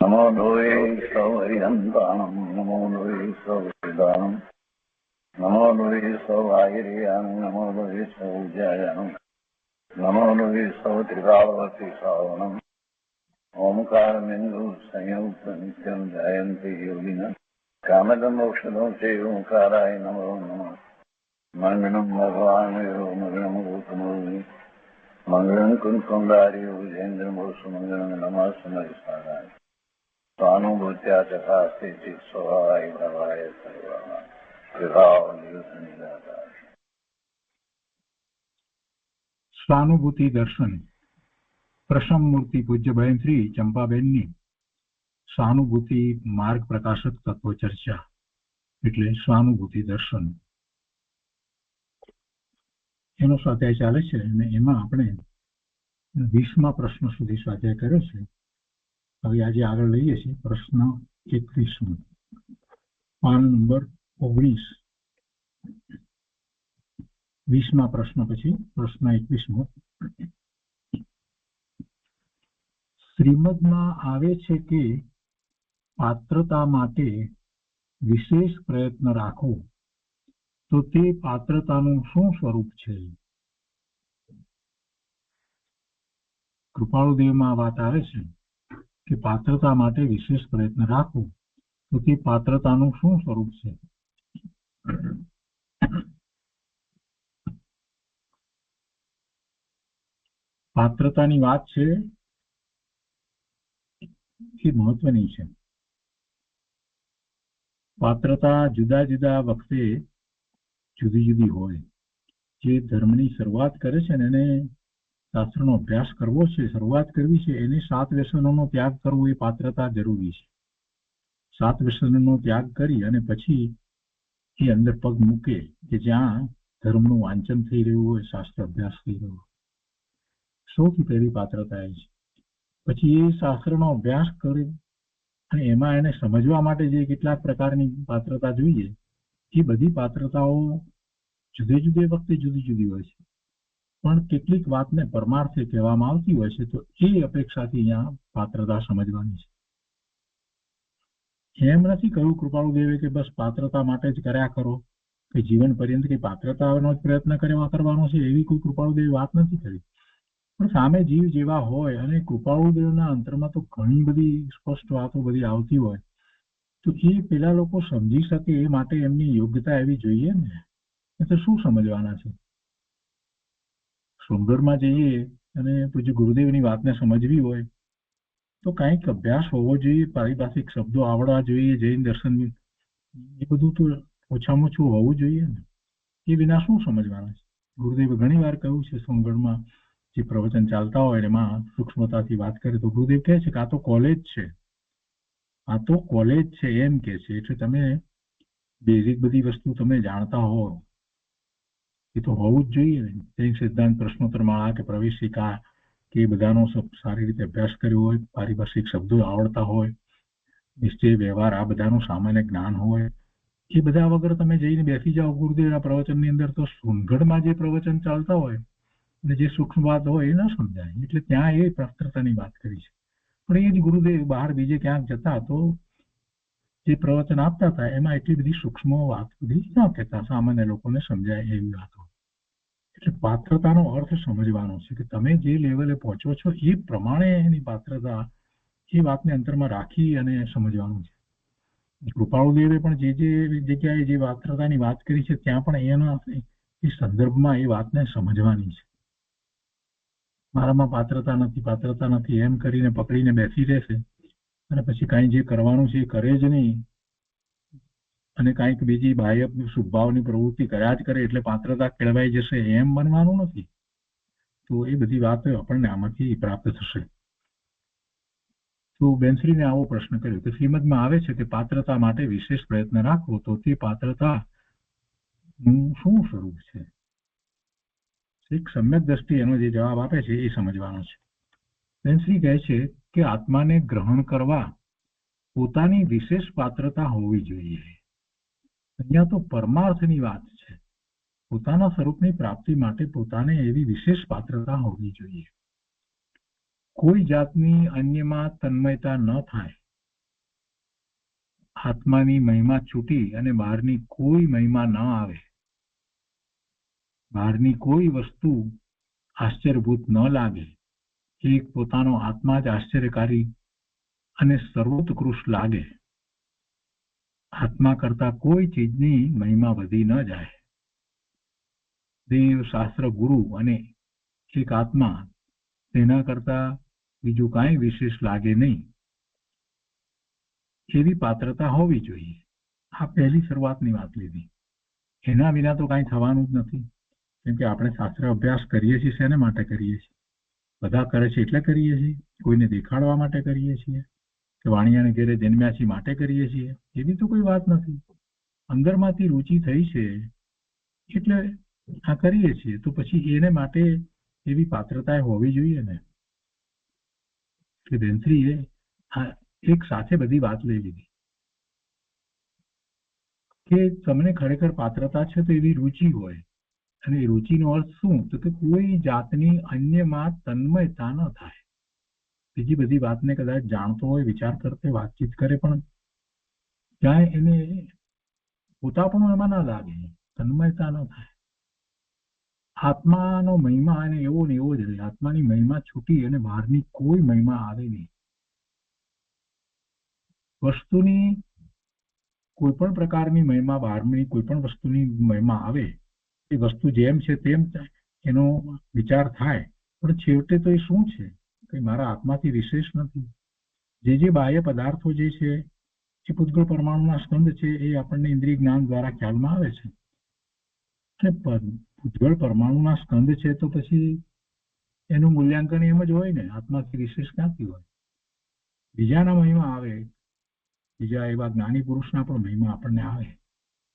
નમો લોહે સૌહરિહંતાણમ નમો લોહે સૌવેદાણમ નમો લોહે સૌઆયર્યાણમ નમો લોહે સૌજ્યાયાણમ નમો લોહે સૌત્રિકાળવતી શ્રાવણમ ઓમકારમિંદુ સંયુક્ત નિત્યમ જયંતિ યોગિના કામદમ ઔષધો છે ઓંકારાય નમો નમઃ મંગળમ ભગવાન મંગળમ ગૌતમોર્મિ મંગળમ કુંકુંડાર્યો વિજેન્દ્રમોષ મંગળમ નમઃ સમયસારાય સ્વાનુભૂત્યા ચકાસ્તે સ્વભાવાય ભવાય સર્વમાં વિભાવ નિદાતા. સ્વાનુભૂતિ દર્શન પ્રસમ મૂર્તિ પૂજ્યબહેન શ્રી ચંપાબેનની સ્વાનુભૂતિ માર્ગ પ્રકાશક તત્વ ચર્ચા એટલે સ્વાનુભૂતિ દર્શન એનો સ્વાધ્યાય ચાલે છે અને એમાં આપણે 20મા પ્રશ્ન સુધી સ્વાધ્યાય કર્યો છે. હવે આજે આગળ લઈએ છીએ પ્રશ્ન 21મો, પાન નંબર 19. 20મા પ્રશ્ન પછી પ્રશ્ન 21મો. શ્રીમદમાં આવે છે કે પાત્રતા માટે વિશેષ પ્રયત્ન રાખો તો તે પાત્રતાનું શું સ્વરૂપ છે? કૃપાળુદેવમાં વાત આવે છે કે પાત્રતા માટે વિશેષ પ્રયત્ન રાખો તો તે પાત્રતાનું શું સ્વરૂપ છે? પાત્રતાની વાત છે એ મહત્વની છે. પાત્રતા જુદા જુદા વખતે જુદી જુદી હોય. જે ધર્મની શરૂઆત કરે છે ને એને શાસ્ત્રનો અભ્યાસ કરવો છે, શરૂઆત કરવી છે, એને 7 વ્યસનોનો ત્યાગ કરવો એ પાત્રતા જરૂરી છે. 7 વ્યસનોનો ત્યાગ કરી અને પછી એ અંદર પગ મૂકે કે જ્યાં ધર્મનું વાંચન થઈ રહ્યું હોય, શાસ્ત્ર અભ્યાસ થઈ રહ્યો હોય. સૌથી પહેલી પાત્રતા એ છે. પછી એ શાસ્ત્રનો અભ્યાસ કરે અને એમાં એને સમજવા માટે જે કેટલાક પ્રકારની પાત્રતા જોઈએ, એ બધી પાત્રતાઓ જુદે જુદે વખતે જુદી જુદી હોય છે. પણ કેટલીક વાતને પરમાર્થે કહેવામાં આવતી હોય છે, તો એ અપેક્ષાથી અહીંયા પાત્રતા સમજવાની છે. એમ નથી કહ્યું કૃપાળુદેવે કે બસ પાત્રતા માટે જ કર્યા કરો, કે જીવન પર્યંત કે પાત્રતાનો જ પ્રયત્ન કરવાનો છે, એવી કોઈ કૃપાળુદેવે વાત નથી કરી. પણ સામે જીવ જેવા હોય અને કૃપાળુદેવના અંતરમાં તો ઘણી બધી સ્પષ્ટ વાતો બધી આવતી હોય, તો એ પેલા લોકો સમજી શકે એ માટે એમની યોગ્યતા એવી જોઈએ ને. તો શું સમજવાના છે? સોનગઢમાં જઈએ અને પૂજ્ય ગુરુદેવની વાતને સમજવી હોય તો કંઈક અભ્યાસ હોવો જોઈએ, પારિભાષિક શબ્દો આવડવા જોઈએ, જૈન દર્શન એ બધું તો ઓછામાં ઓછું હોવું જોઈએ ને. એ વિના શું સમજવાના છે? ગુરુદેવે ઘણી વાર કહ્યું છે, સોનગઢમાં જે પ્રવચન ચાલતા હોય એમાં સૂક્ષ્મતાથી વાત કરે તો ગુરુદેવ કહે છે કે આ તો કોલેજ છે, આ તો કોલેજ છે એમ કે છે. એટલે તમે બેઝિક બધી વસ્તુ તમે જાણતા હો એ તો હોવું જ જોઈએ ને. જૈન સિદ્ધાંત પ્રશ્નોત્તર માળા કે પ્રવેશિકા કે બધાનો સારી રીતે અભ્યાસ કર્યો હોય, પારિભાષિક શબ્દો આવડતા હોય, નિશ્ચય વ્યવહાર આ બધાનું સામાન્ય જ્ઞાન હોય. એ બધા વગર તમે જઈને બેસી જાઓ ગુરુદેવના પ્રવચનની અંદર તો સોનગઢમાં જે પ્રવચન ચાલતા હોય અને જે સૂક્ષ્મ વાત હોય એ ન સમજાય. એટલે ત્યાં એ પાત્રતાની વાત કરી છે. પણ એ જ ગુરુદેવ બહાર બીજે ક્યાંક જતા તો જે પ્રવચન આપતા હતા એમાં એટલી બધી સૂક્ષ્મ વાત બધી ન કહેતા, સામાન્ય લોકોને સમજાય એવી વાતો. એટલે પાત્રતાનો અર્થ સમજવાનો છે કે તમે જે લેવલે પહોંચો છો એ પ્રમાણે એની પાત્રતા એ વાતને અંતરમાં રાખી અને સમજવાનું છે. કૃપાળુદેવે પણ જે જગ્યાએ જે પાત્રતાની વાત કરી છે ત્યાં પણ એના એ સંદર્ભમાં એ વાતને સમજવાની છે. મારામાં પાત્રતા નથી એમ કરીને પકડીને બેસી રહેશે અને પછી કાંઈ જે કરવાનું છે એ કરે જ નહીં અને કાંઈક બીજી બાહ્ય શુભભાવની પ્રવૃત્તિ કર્યા જ કરે એટલે પાત્રતા કેળવાઈ જશે એમ બનવાનું નથી. તો એ બધી વાતો આપણને આમાંથી પ્રાપ્ત થશે. તો બેનશ્રીને આવો પ્રશ્ન કર્યો કે શ્રીમદમાં આવે છે કે પાત્રતા માટે વિશેષ પ્રયત્ન રાખવો તો તે પાત્રતાનું શું સ્વરૂપ છે? એક સમ્યક દ્રષ્ટિ એનો જે જવાબ આપે છે એ સમજવાનો છે. બેનશ્રી કહે છે કે આત્માને ગ્રહણ કરવા પોતાની વિશેષ પાત્રતા હોવી જોઈએ. અહીંયા તો પરમાર્થની વાત છે. પોતાના સ્વરૂપની પ્રાપ્તિ માટે પોતાને એવી વિશેષ પાત્રતા હોવી જોઈએ. કોઈ જાતની અન્યમાં તન્મયતા ન થાય આત્માની મહિમા છૂટી અને બહારની કોઈ મહિમા ન આવે, બહારની કોઈ વસ્તુ આશ્ચર્યભૂત ન લાગે, એક પોતાનો આત્મા જ આશ્ચર્યકારી અને સર્વોત્કૃષ્ટ લાગે, આત્મા કરતા કોઈ ચીજની મહિમા વધી ન જાય. દેવ, શાસ્ત્ર, ગુરુ અને એક આત્મા, તેના કરતા બીજું કાંઈ વિશેષ લાગે નહીં, એવી પાત્રતા હોવી જોઈએ. આ પહેલી શરૂઆતની વાત લીધી. એના વિના તો કાંઈ થવાનું જ નથી. કેમ કે આપણે શાસ્ત્ર અભ્યાસ કરીએ છીએ શેને માટે કરીએ છીએ? બધા કરે છે એટલે કરીએ છીએ? કોઈને દેખાડવા માટે કરીએ છીએ કે વાણિયાને ઘેરે જન્મ્યા છીએ માટે કરીએ છીએ? એવી તો કોઈ વાત નથી. અંદરમાંથી રુચિ થઈ છે એટલે આ કરીએ છીએ. તો પછી એને માટે એવી પાત્રતા હોવી જોઈએ ને. કે બેનશ્રીએ આ એક સાથે બધી વાત લઈ લીધી કે તમને ખરેખર પાત્રતા છે તો એવી રુચિ હોય. અને એ રુચિનો અર્થ શું? તો કે કોઈ જાતની અન્યમાં તન્મયતા ન થાય. બીજી બધી વાતને કદાચ જાણતો હોય, વિચાર કરતે, વાતચીત કરે, પણ ક્યાંય એને પોતાપણું એમાં ના લાગે, તન્મયતા ન થાય. આત્માનો મહિમા એને એવો ને એવો જ રહે. આત્માની મહિમા છૂટી અને બહારની કોઈ મહિમા આવે નહીં. વસ્તુની કોઈ પણ પ્રકારની મહિમા, બહારની કોઈ પણ વસ્તુની મહિમા આવે, એ વસ્તુ જેમ છે તેમ એનો વિચાર થાય, પણ છેવટે તો એ શું છે? કે મારા આત્માથી વિશેષ નથી. જે બાહ્ય પદાર્થો જે છે એ પૂતગળ પરમાણુના સ્કંદ છે, એ આપણને ઇન્દ્રિય જ્ઞાન દ્વારા ખ્યાલમાં આવે છે. અને પૂતગળ પરમાણુના સ્કંદ છે તો પછી એનું મૂલ્યાંકન એમ જ હોય ને, આત્માથી વિશેષ ક્યાંથી હોય? બીજાના મહિમા આવે, બીજા એવા જ્ઞાની પુરુષના પણ મહિમા આપણને આવે,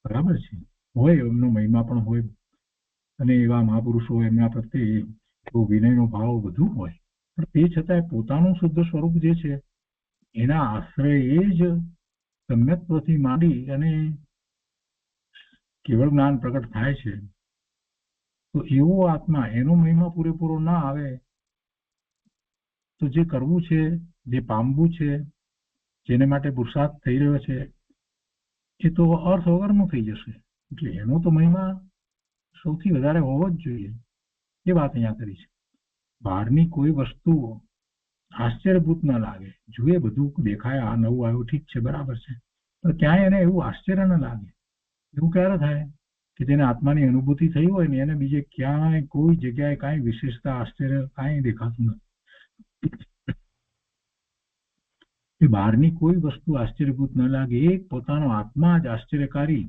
બરાબર છે, હોય, એમનો મહિમા પણ હોય. અને એવા મહાપુરુષો, એમના પ્રત્યે એવો વિનયનો ભાવ બધું હોય, પણ તે છતાંય પોતાનું શુદ્ધ સ્વરૂપ જે છે એના આશ્રય જ સમ્યક્ત્વથી માંડી અને કેવળ જ્ઞાન પ્રગટ થાય છે. તો એવો આત્મા, એનો મહિમા પૂરેપૂરો ના આવે તો જે કરવું છે, જે પામવું છે, જેને માટે પુરુષાર્થ થઈ રહ્યો છે, એ તો અર્થ વગરનું થઈ જશે. એટલે એનો તો મહિમા સૌથી વધારે હોવો જ જોઈએ. એ વાત અહીંયા કરી છે. બહારની કોઈ વસ્તુ આશ્ચર્યભૂત ન લાગે. જુએ બધું દેખાય, આ નવું આવ્યું, ઠીક છે, બરાબર છે, પણ ક્યાંય એને એવું આશ્ચર્ય ન લાગે. એવું ક્યારે થાય? કે જેને આત્માની અનુભૂતિ થઈ હોય ને એને બીજે ક્યાંય કોઈ જગ્યાએ કાંઈ વિશેષતા, આશ્ચર્ય કાંઈ દેખાતું નથી. એ બહારની કોઈ વસ્તુ આશ્ચર્યભૂત ન લાગે. એક પોતાનો આત્મા જ આશ્ચર્યકારી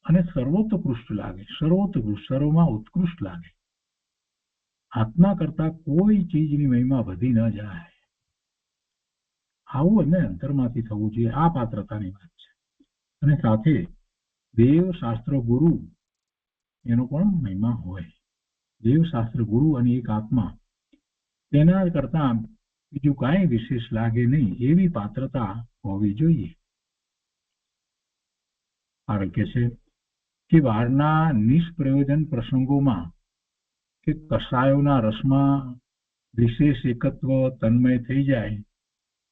અને સર્વોત્કૃષ્ટ લાગે. સર્વોત્કૃષ્ટ, સર્વમાં ઉત્કૃષ્ટ લાગે. આત્મા કરતા કોઈ ચીજની મહિમા વધી ન જાય. આવું અને અંતરમાંથી થવું જોઈએ. આ પાત્રતાની વાત છે. અને સાથે દેવ, શાસ્ત્ર, ગુરુ એનો પણ મહિમા હોય. દેવ, શાસ્ત્ર, ગુરુ અને એક આત્મા, તેના કરતા બીજું કાંઈ વિશેષ લાગે નહીં, એવી પાત્રતા હોવી જોઈએ. આગળ કે છે કે બહારના નિષ્પ્રયોજન પ્રસંગોમાં કે કષાયોના રસમાં વિશેષ એકત્વ, તન્મય થઈ જાય,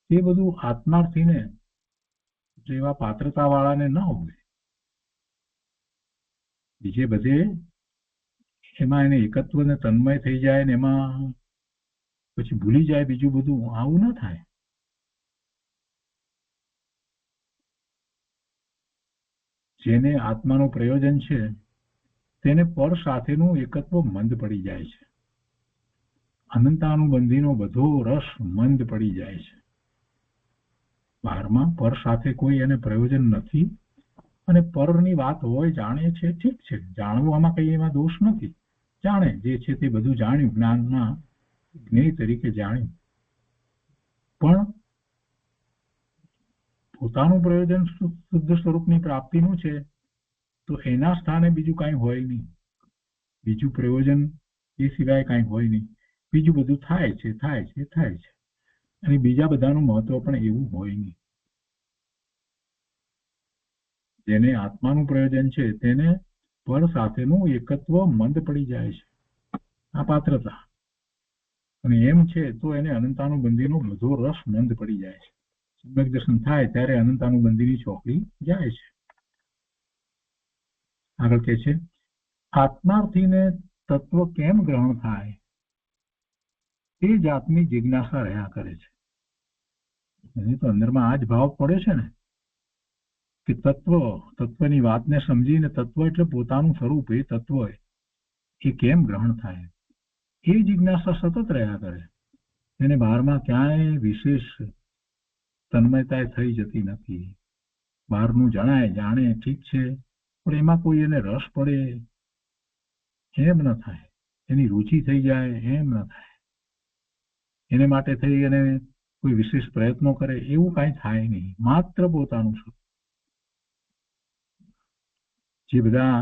એ બધું આત્માર્થીને, જેવા પાત્રતા વાળાને ન હોય. બીજે બધે એમાં એને એકત્વ ને તન્મય થઈ જાય ને એમાં પછી ભૂલી જાય બીજું બધું. આવું ન થાય. જેને આત્માનું પ્રયોજન છે તેને પર સાથેનું એકત્વ મંદ પડી જાય છે. અનંતાનુબંધીનો બધો રસ મંદ પડી જાય છે. બહારમાં પર સાથે કોઈ એને પ્રયોજન નથી. અને પરની વાત હોય, જાણે છે, ઠીક છે, જાણવું, આમાં કઈ એમાં દોષ નથી. જાણે જે છે તે બધું જાણ્યું, જ્ઞાનના જ્ઞેય તરીકે જાણ્યું, પણ પોતાનું પ્રયોજન શુદ્ધ સ્વરૂપની પ્રાપ્તિનું છે તો એના સ્થાને બીજું કાંઈ હોય નહીં. બીજું પ્રયોજન એ સિવાય કાંઈ હોય નહીં. બીજું બધું થાય છે, થાય છે, થાય છે, અને બીજા બધાનું મહત્વ પણ એવું હોય નહીં. જેને આત્માનું પ્રયોજન છે તેને પર સાથેનું એકત્વ મંદ પડી જાય છે. આ પાત્રતા. અને એમ છે તો એને અનંતાનુબંધીનો બધો રસ મંદ પડી જાય છે. સમ્યક દર્શન થાય ત્યારે અનંતાનુબંધીની ચોકડી જાય છે. આગળ કે છે આત્માર્થીને તત્વ કેમ ગ્રહણ થાય એ જાતની જિજ્ઞાસા રહ્યા કરે છે. એની તો અંદરમાં આ જ ભાવ પડે છે ને કે તત્વની વાતને સમજીને તત્વ એટલે પોતાનું સ્વરૂપ, એ તત્વ એ કેમ ગ્રહણ થાય એ જિજ્ઞાસા સતત રહ્યા કરે. એને બહારમાં ક્યાંય વિશેષ તન્મયતા થઈ જતી નથી. બહારનું જાણે ઠીક છે, પણ એમાં કોઈ એને રસ પડે એમ ન થાય, એની રુચિ થઈ જાય એમ ન થાય, એને માટે થઈ અને કોઈ વિશેષ પ્રયત્નો કરે એવું કાંઈ થાય નહીં. માત્ર પોતાનું સ્વરૂપ. જે બધા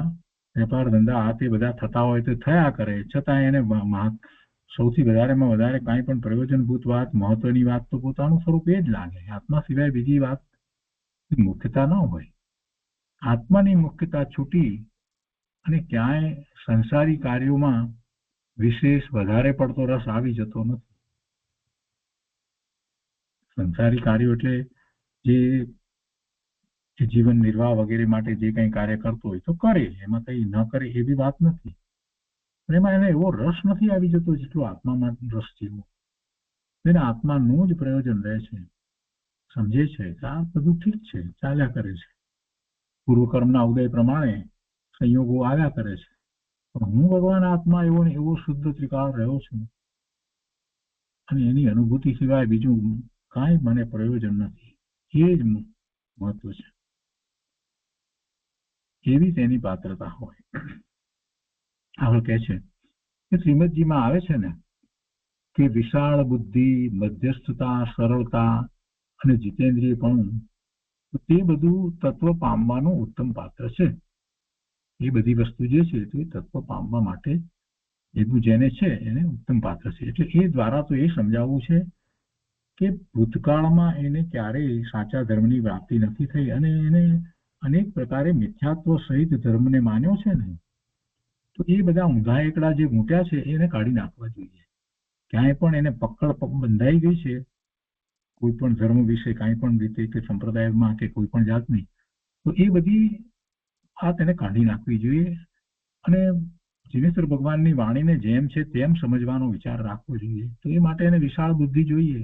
વેપાર ધંધા આ તે બધા થતા હોય તો થયા કરે, છતાં એને સૌથી વધારેમાં વધારે કાંઈ પણ પ્રયોજનભૂત વાત, મહત્વની વાત તો પોતાનું સ્વરૂપ એ જ લાગે. આત્મા સિવાય બીજી વાત મુખ્યતા ન હોય. આત્માની મુખ્યતા છૂટી અને ક્યાંય સંસારી કાર્યોમાં વિશેષ વધારે પડતો રસ આવી જતો નથી. સંસારી કાર્યો એટલે જે જીવન નિર્વાહ વગેરે માટે જે કંઈ કાર્ય કરતો હોય તો કરે, એમાં કંઈ ન કરે એવી વાત નથી. એમાં એને એવો રસ નથી આવી જતો જેટલો આત્મામાં રસ જેવો. એને આત્માનું જ પ્રયોજન રહે છે. સમજે છે કે આ બધું ઠીક છે, ચાલ્યા કરે છે. પૂર્વકર્મના ઉદય પ્રમાણે સંયોગો આવ્યા કરે છે, પણ હું ભગવાન આત્મા એવો શુદ્ધ ત્રિકાળ રહ્યો છું અને એની અનુભૂતિ સિવાય બીજું કાંઈ મને પ્રયોજન નથી. એ જ મહત્વ છે. એવી તેની પાત્રતા હોય. આગળ કહે છે કે શ્રીમદજીમાં આવે છે ને કે વિશાળ બુદ્ધિ, મધ્યસ્થતા, સરળતા અને જીતેન્દ્રિયપણું, તે બધું તત્વ પામવાનું ઉત્તમ પાત્ર છે. એ બધી વસ્તુ જે છે તે તત્વ પામવા માટે એટલું જેને છે એને ઉત્તમ પાત્ર છે. એટલે એ દ્વારા તો એ સમજાવવું છે કે ભૂતકાળમાં એને ક્યારેય સાચા ધર્મની પ્રાપ્તિ નથી થઈ અને એને અનેક પ્રકારે મિથ્યાત્વ સહિત ધર્મને માન્યો છે ને, તો એ બધા ઊંધા એકડા જે મૂટ્યા છે એને કાઢી નાખવા જોઈએ. ક્યાંય પણ એને પકડ બંધાઈ ગઈ છે કોઈ પણ ધર્મ વિશે કાંઈ પણ રીતે કે સંપ્રદાયમાં કે કોઈ પણ જાતની, તો એ બધી વાત એને કાઢી નાખવી જોઈએ અને જીનેશ્વર ભગવાનની વાણીને જેમ છે તેમ સમજવાનો વિચાર રાખવો જોઈએ. તો એ માટે એને વિશાળ બુદ્ધિ જોઈએ,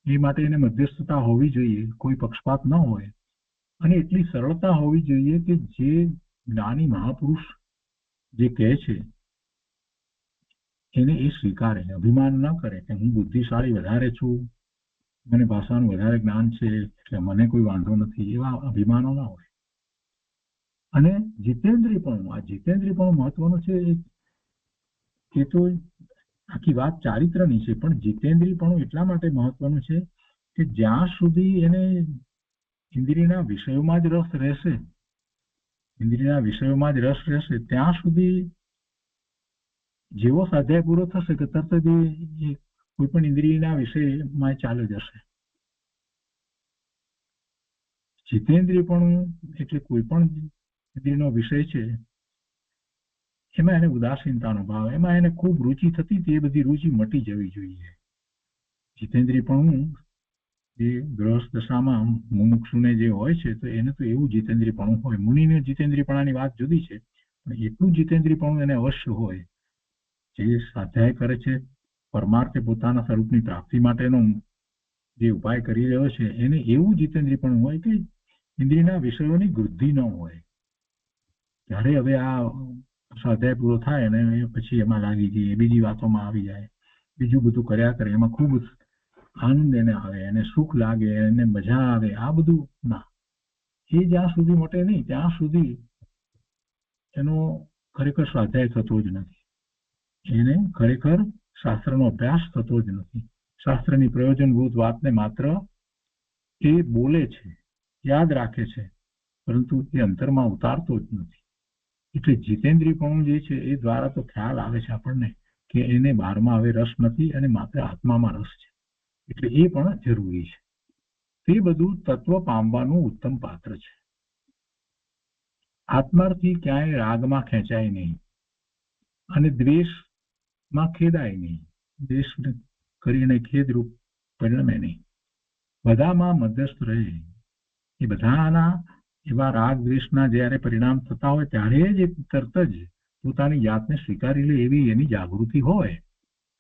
એ માટે એને મધ્યસ્થતા હોવી જોઈએ, કોઈ પક્ષપાત ન હોય, અને એટલી સરળતા હોવી જોઈએ કે જે જ્ઞાની મહાપુરુષ જે કહે છે એને એ સ્વીકારે, અભિમાન ન કરે કે હું બુદ્ધિશાળી વધારે છું, મને ભાષાનું વધારે જ્ઞાન છે એટલે મને કોઈ વાંધો નથી, એવા અભિમાનો ના હોય. અને જીતેન્દ્રિયપણું, આ જીતેન્દ્રિયપણું મહત્વનું છે. એ તો આખી વાત ચારિત્રની છે, પણ જીતેન્દ્રિયપણું એટલા માટે મહત્વનું છે કે જ્યાં સુધી એને ઇન્દ્રિયના વિષયોમાં જ રસ રહેશે, ત્યાં સુધી જેવો સ્વાધ્યાય પૂરો થશે કે તરત જ એ કોઈ પણ ઇન્દ્રિયના વિષયમાં ચાલ્યો જશે. જીતેન્દ્રિયપણું એટલે કોઈ પણ ઇન્દ્રિયનો વિષય છે એમાં એને ઉદાસીનતાનો ભાવ, એમાં એને ખૂબ રુચિ થતી હતી, એ બધી રુચિ મટી જવી જોઈએ. જીતેન્દ્રિયપણું જે ગ્રહસ્થ દશામાં મુમુક્ષુને જે હોય છે તો એને તો એવું જીતેન્દ્રિયપણું હોય. મુનિને જીતેન્દ્રિયપણાની વાત જુદી છે, પણ એટલું જીતેન્દ્રિયપણું એને અવશ્ય હોય. જે સ્વાધ્યાય કરે છે, પરમાર્થે પોતાના સ્વરૂપની પ્રાપ્તિ માટેનો જે ઉપાય કરી રહ્યો છે, એને એવું જીતેન્દ્રિયપણું હોય કે ઇન્દ્રિયના વિષયોની વૃદ્ધિ ન હોય. ત્યારે હવે આ સ્વાધ્યાય પૂરો થાય અને પછી એમાં લાગી જઈએ, બીજી વાતોમાં આવી જાય, બીજું બધું કર્યા કરે, એમાં ખૂબ આનંદ એને આવે, એને સુખ લાગે, એને મજા આવે, આ બધું ના. એ જ્યાં સુધી મટે નહીં ત્યાં સુધી એનો ખરેખર સ્વાધ્યાય થતો જ નથી. એને ખરેખર શાસ્ત્રનો અભ્યાસ થતો જ નથી. શાસ્ત્રની પ્રયોજનભૂત વાતને માત્ર એ બોલે છે, યાદ રાખે છે, પરંતુ એ અંતરમાં ઉતારતો જ નથી. એટલે જીતેન્દ્રિયપણું જે છે એ દ્વારા તો ખ્યાલ આવે છે આપણને કે એને બહારમાં હવે રસ નથી અને માત્ર આત્મામાં રસ છે. એટલે એ પણ જરૂરી છે. તે બધું તત્વ પામવાનું ઉત્તમ પાત્ર છે. આત્માથી ક્યાંય રાગમાં ખેંચાય નહીં અને દ્વેષમાં ખેદાય નહીં, દ્વેષ કરીને ખેદરૂપ પરિણમે નહીં. બધામાં મધ્યસ્થ રહે. એ બધાના એવા રાગ દ્વેષના જ્યારે પરિણામ થતા હોય ત્યારે જ તરત જ પોતાની જાતને સ્વીકારી લે એવી એની જાગૃતિ હોય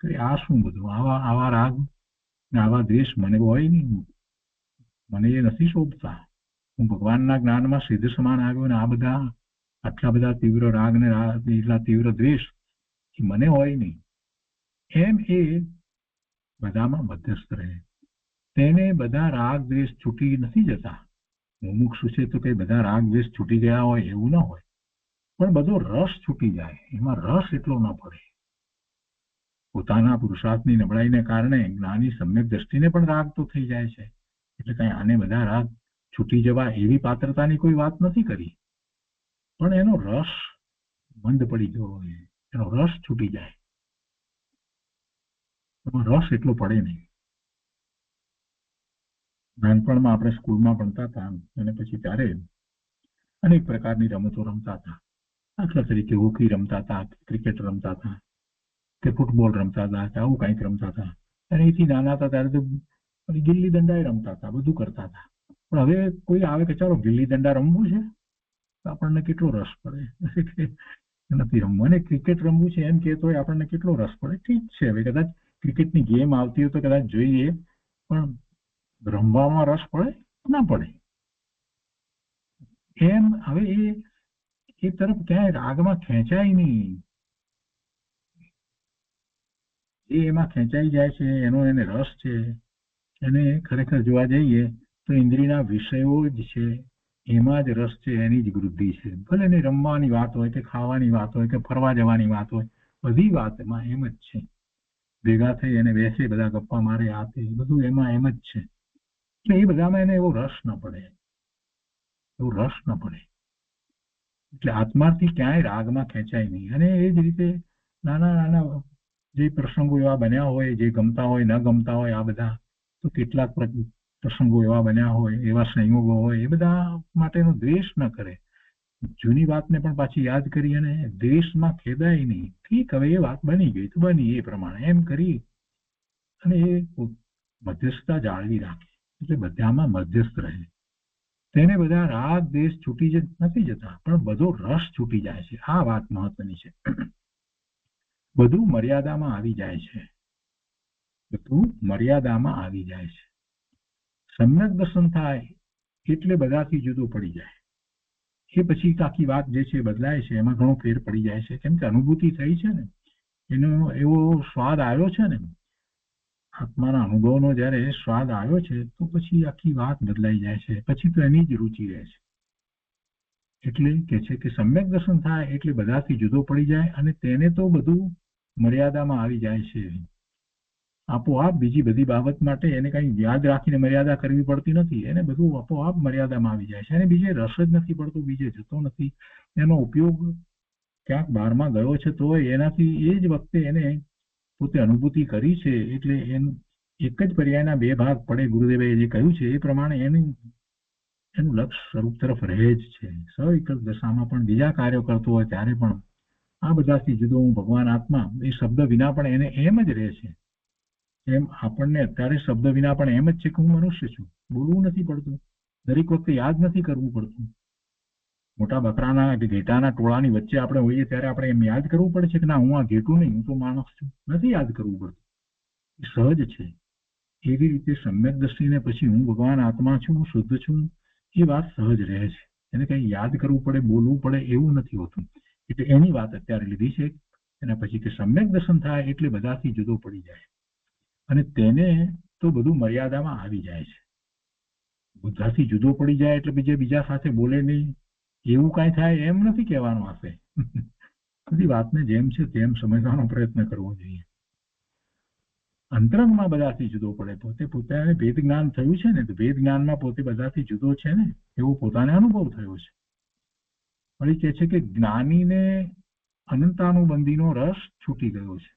કે આ શું બધું આવા રાગ ને આવા દ્વેષ મને હોય નહીં, મને એ નથી શોભતા, હું ભગવાનના જ્ઞાનમાં સિદ્ધ સમાન આવ્યો ને આ બધા આટલા બધા તીવ્ર રાગ ને એટલા તીવ્ર દ્વેષ એ મને હોય નહીં, એમ એ બધામાં મધ્યસ્થ રહે. તેને બધા રાગ દ્વેષ છૂટી નથી જતા. મુમુક્ષુ છે તો કઈ બધા રાગ દ્વેષ છૂટી ગયા હોય એવું ના હોય, પણ બધો રસ છૂટી જાય, એમાં રસ એટલો ન પડે. પોતાના પુરુષાર્થની નબળાઈને કારણે જ્ઞાની સમ્યક દ્રષ્ટિને પણ રાગ તો થઈ જાય છે. એટલે કઈ આને બધા રાગ છૂટી જવા એવી પાત્રતાની કોઈ વાત નથી કરી, પણ એનો રસ મંદ પડી ગયો હોય, એનો રસ છૂટી જાય, એમાં રસ એટલો પડે નહીં. નાનપણમાં આપણે સ્કૂલમાં ભણતા હતા અને પછી ત્યારે અનેક પ્રકારની રમતો રમતા હતા. દાખલા તરીકે હોકી રમતા હતા, ક્રિકેટ રમતા હતા, કે ફૂટબોલ રમતા હતા, કે આવું કંઈક રમતા હતા. અને એથી નાના હતા ત્યારે તો ગિલ્લી દંડા રમતા હતા, બધું કરતા હતા. પણ હવે કોઈ આવે કે ચાલો ગિલ્લી દંડા રમવું છે, તો આપણને કેટલો રસ પડે, નથી રમવું. અને ક્રિકેટ રમવું છે એમ કહેતો હોય આપણને કેટલો રસ પડે. ઠીક છે, હવે કદાચ ક્રિકેટની ગેમ આવતી હોય તો કદાચ જોઈએ, પણ રમવામાં રસ પડે ના પડે. એમ હવે એ તરફ ક્યાંય રાગમાં ખેંચાય નહીં. એ એમાં ખેંચાઈ જાય છે, એનો એને રસ છે. એને ખરેખર જોવા જઈએ તો ઇન્દ્રિયના વિષયો જ છે, એમાં જ રસ છે, એની જ વૃદ્ધિ છે. ભલે એને રમવાની વાત હોય કે ખાવાની વાત હોય કે ફરવા જવાની વાત હોય, બધી વાતમાં એમ જ છે. ભેગા થઈ એને બેસે, બધા ગપ્પા મારે, આ તે બધું એમાં એમ જ છે. એટલે એ બધામાં એને એવો રસ ન પડે, એવો રસ ન પડે. એટલે આત્માથી ક્યાંય રાગમાં ખેંચાય નહીં. અને એ જ રીતે નાના નાના જે પ્રસંગો એવા બન્યા હોય, જે ગમતા હોય ન ગમતા હોય, આ બધા તો કેટલાક પ્રસંગો એવા બન્યા હોય, એવા સંયોગો હોય, એ બધા માટેનો દ્વેષ ન કરે. જૂની વાતને પણ પાછી યાદ કરી અને દ્વેષમાં ખેદાય નહીં. ઠીક, હવે એ વાત બની ગઈ તો બની, એ પ્રમાણે એમ કરી અને એ મધ્યસ્થતા જાળવી રાખે. એટલે બધામાં મધ્યસ્થ રહે. તેને બધા રાગ દ્વેષ છૂટી જ નથી જતા, પણ બધો રસ છૂટી જાય છે. આ વાત મહત્વની છે. બધું મર્યાદામાં આવી જાય છે, બધું મર્યાદામાં આવી જાય છે. સમ્યક દર્શન થાય એટલે બધાથી જુદો પડી જાય. એ પછી આખી વાત જે છે બદલાય છે, એમાં ઘણો ફેર પડી જાય છે. કેમ કે અનુભૂતિ થઈ છે ને, એનો એવો સ્વાદ આવ્યો છે ને, આત્માના અનુભવનો જયારે સ્વાદ આવ્યો છે તો પછી આખી વાત બદલાઈ જાય છે. પછી તો એની જ રુચિ રહે છે. એટલે કે છે કે સમ્યક દર્શન થાય એટલે બધાથી જુદો પડી જાય, અને તેને તો બધું મર્યાદામાં આવી જાય છે. આપોઆપ બીજી બધી બાબત માટે એને કઈ યાદ રાખીને મર્યાદા કરવી પડતી નથી. એને બધું આપોઆપ મર્યાદામાં આવી જાય છે. અને બીજે રસ જ નથી પડતો, બીજે જતો નથી. એનો ઉપયોગ ક્યાંક બહારમાં ગયો છે તો એનાથી એ જ વખતે એને પોતે અનુભૂતિ કરી છે. એટલે એક જ પર્યાયના બે ભાગ પડે, ગુરુદેવે જે કહ્યું છે એ પ્રમાણે એનું લક્ષ્ય સ્વરૂપ તરફ રહે જ છે. સવિકલ્પ દશામાં પણ બીજા કાર્યો કરતો હોય ત્યારે પણ આ બધાથી જુદો હું ભગવાન આત્મા એ શબ્દ વિના પણ એને એમ જ રહે છે. એમ આપણને અત્યારે શબ્દ વિના પણ એમ જ છે કે હું મનુષ્ય છું, બોલવું નથી પડતું, દરેક વખતે યાદ નથી કરવું પડતું. મોટા બકરાના ઘેટાના ટોળાની વચ્ચે આપણે હોઈએ ત્યારે આપણે એમ યાદ કરવું પડે છે કે ના, હું આ ઘેટું નહીં, હું તો માણસ છું. નથી યાદ કરવું પડતું, સહજ છે. એવી રીતે સમ્યક દ્રષ્ટિને પછી હું ભગવાન આત્મા છું, શુદ્ધ છું, એ વાત સહજ રહે છે. એને કઈ યાદ કરવું પડે, બોલવું પડે એવું નથી હોતું. એટલે એની વાત અત્યારે લીધી છે. એના પછી કે સમ્યક દર્શન થાય એટલે બધાથી જુદો પડી જાય, અને તેને તો બધું મર્યાદામાં આવી જાય છે. બધાથી જુદો પડી જાય એટલે બીજા સાથે બોલે નહીં, એવું કાંઈ થાય એમ નથી કહેવાનું. આપે બધી વાતને જેમ છે તેમ સમજવાનો પ્રયત્ન કરવો જોઈએ. અંતરંગમાં બધાથી જુદો પડે, પોતાને ભેદ જ્ઞાન થયું છે ને, તો ભેદ જ્ઞાનમાં પોતે બધાથી જુદો છે ને એવો પોતાને અનુભવ થયો છે. વળી કહે છે કે જ્ઞાનીને અનંતાનુબંધીનો રસ છૂટી ગયો છે.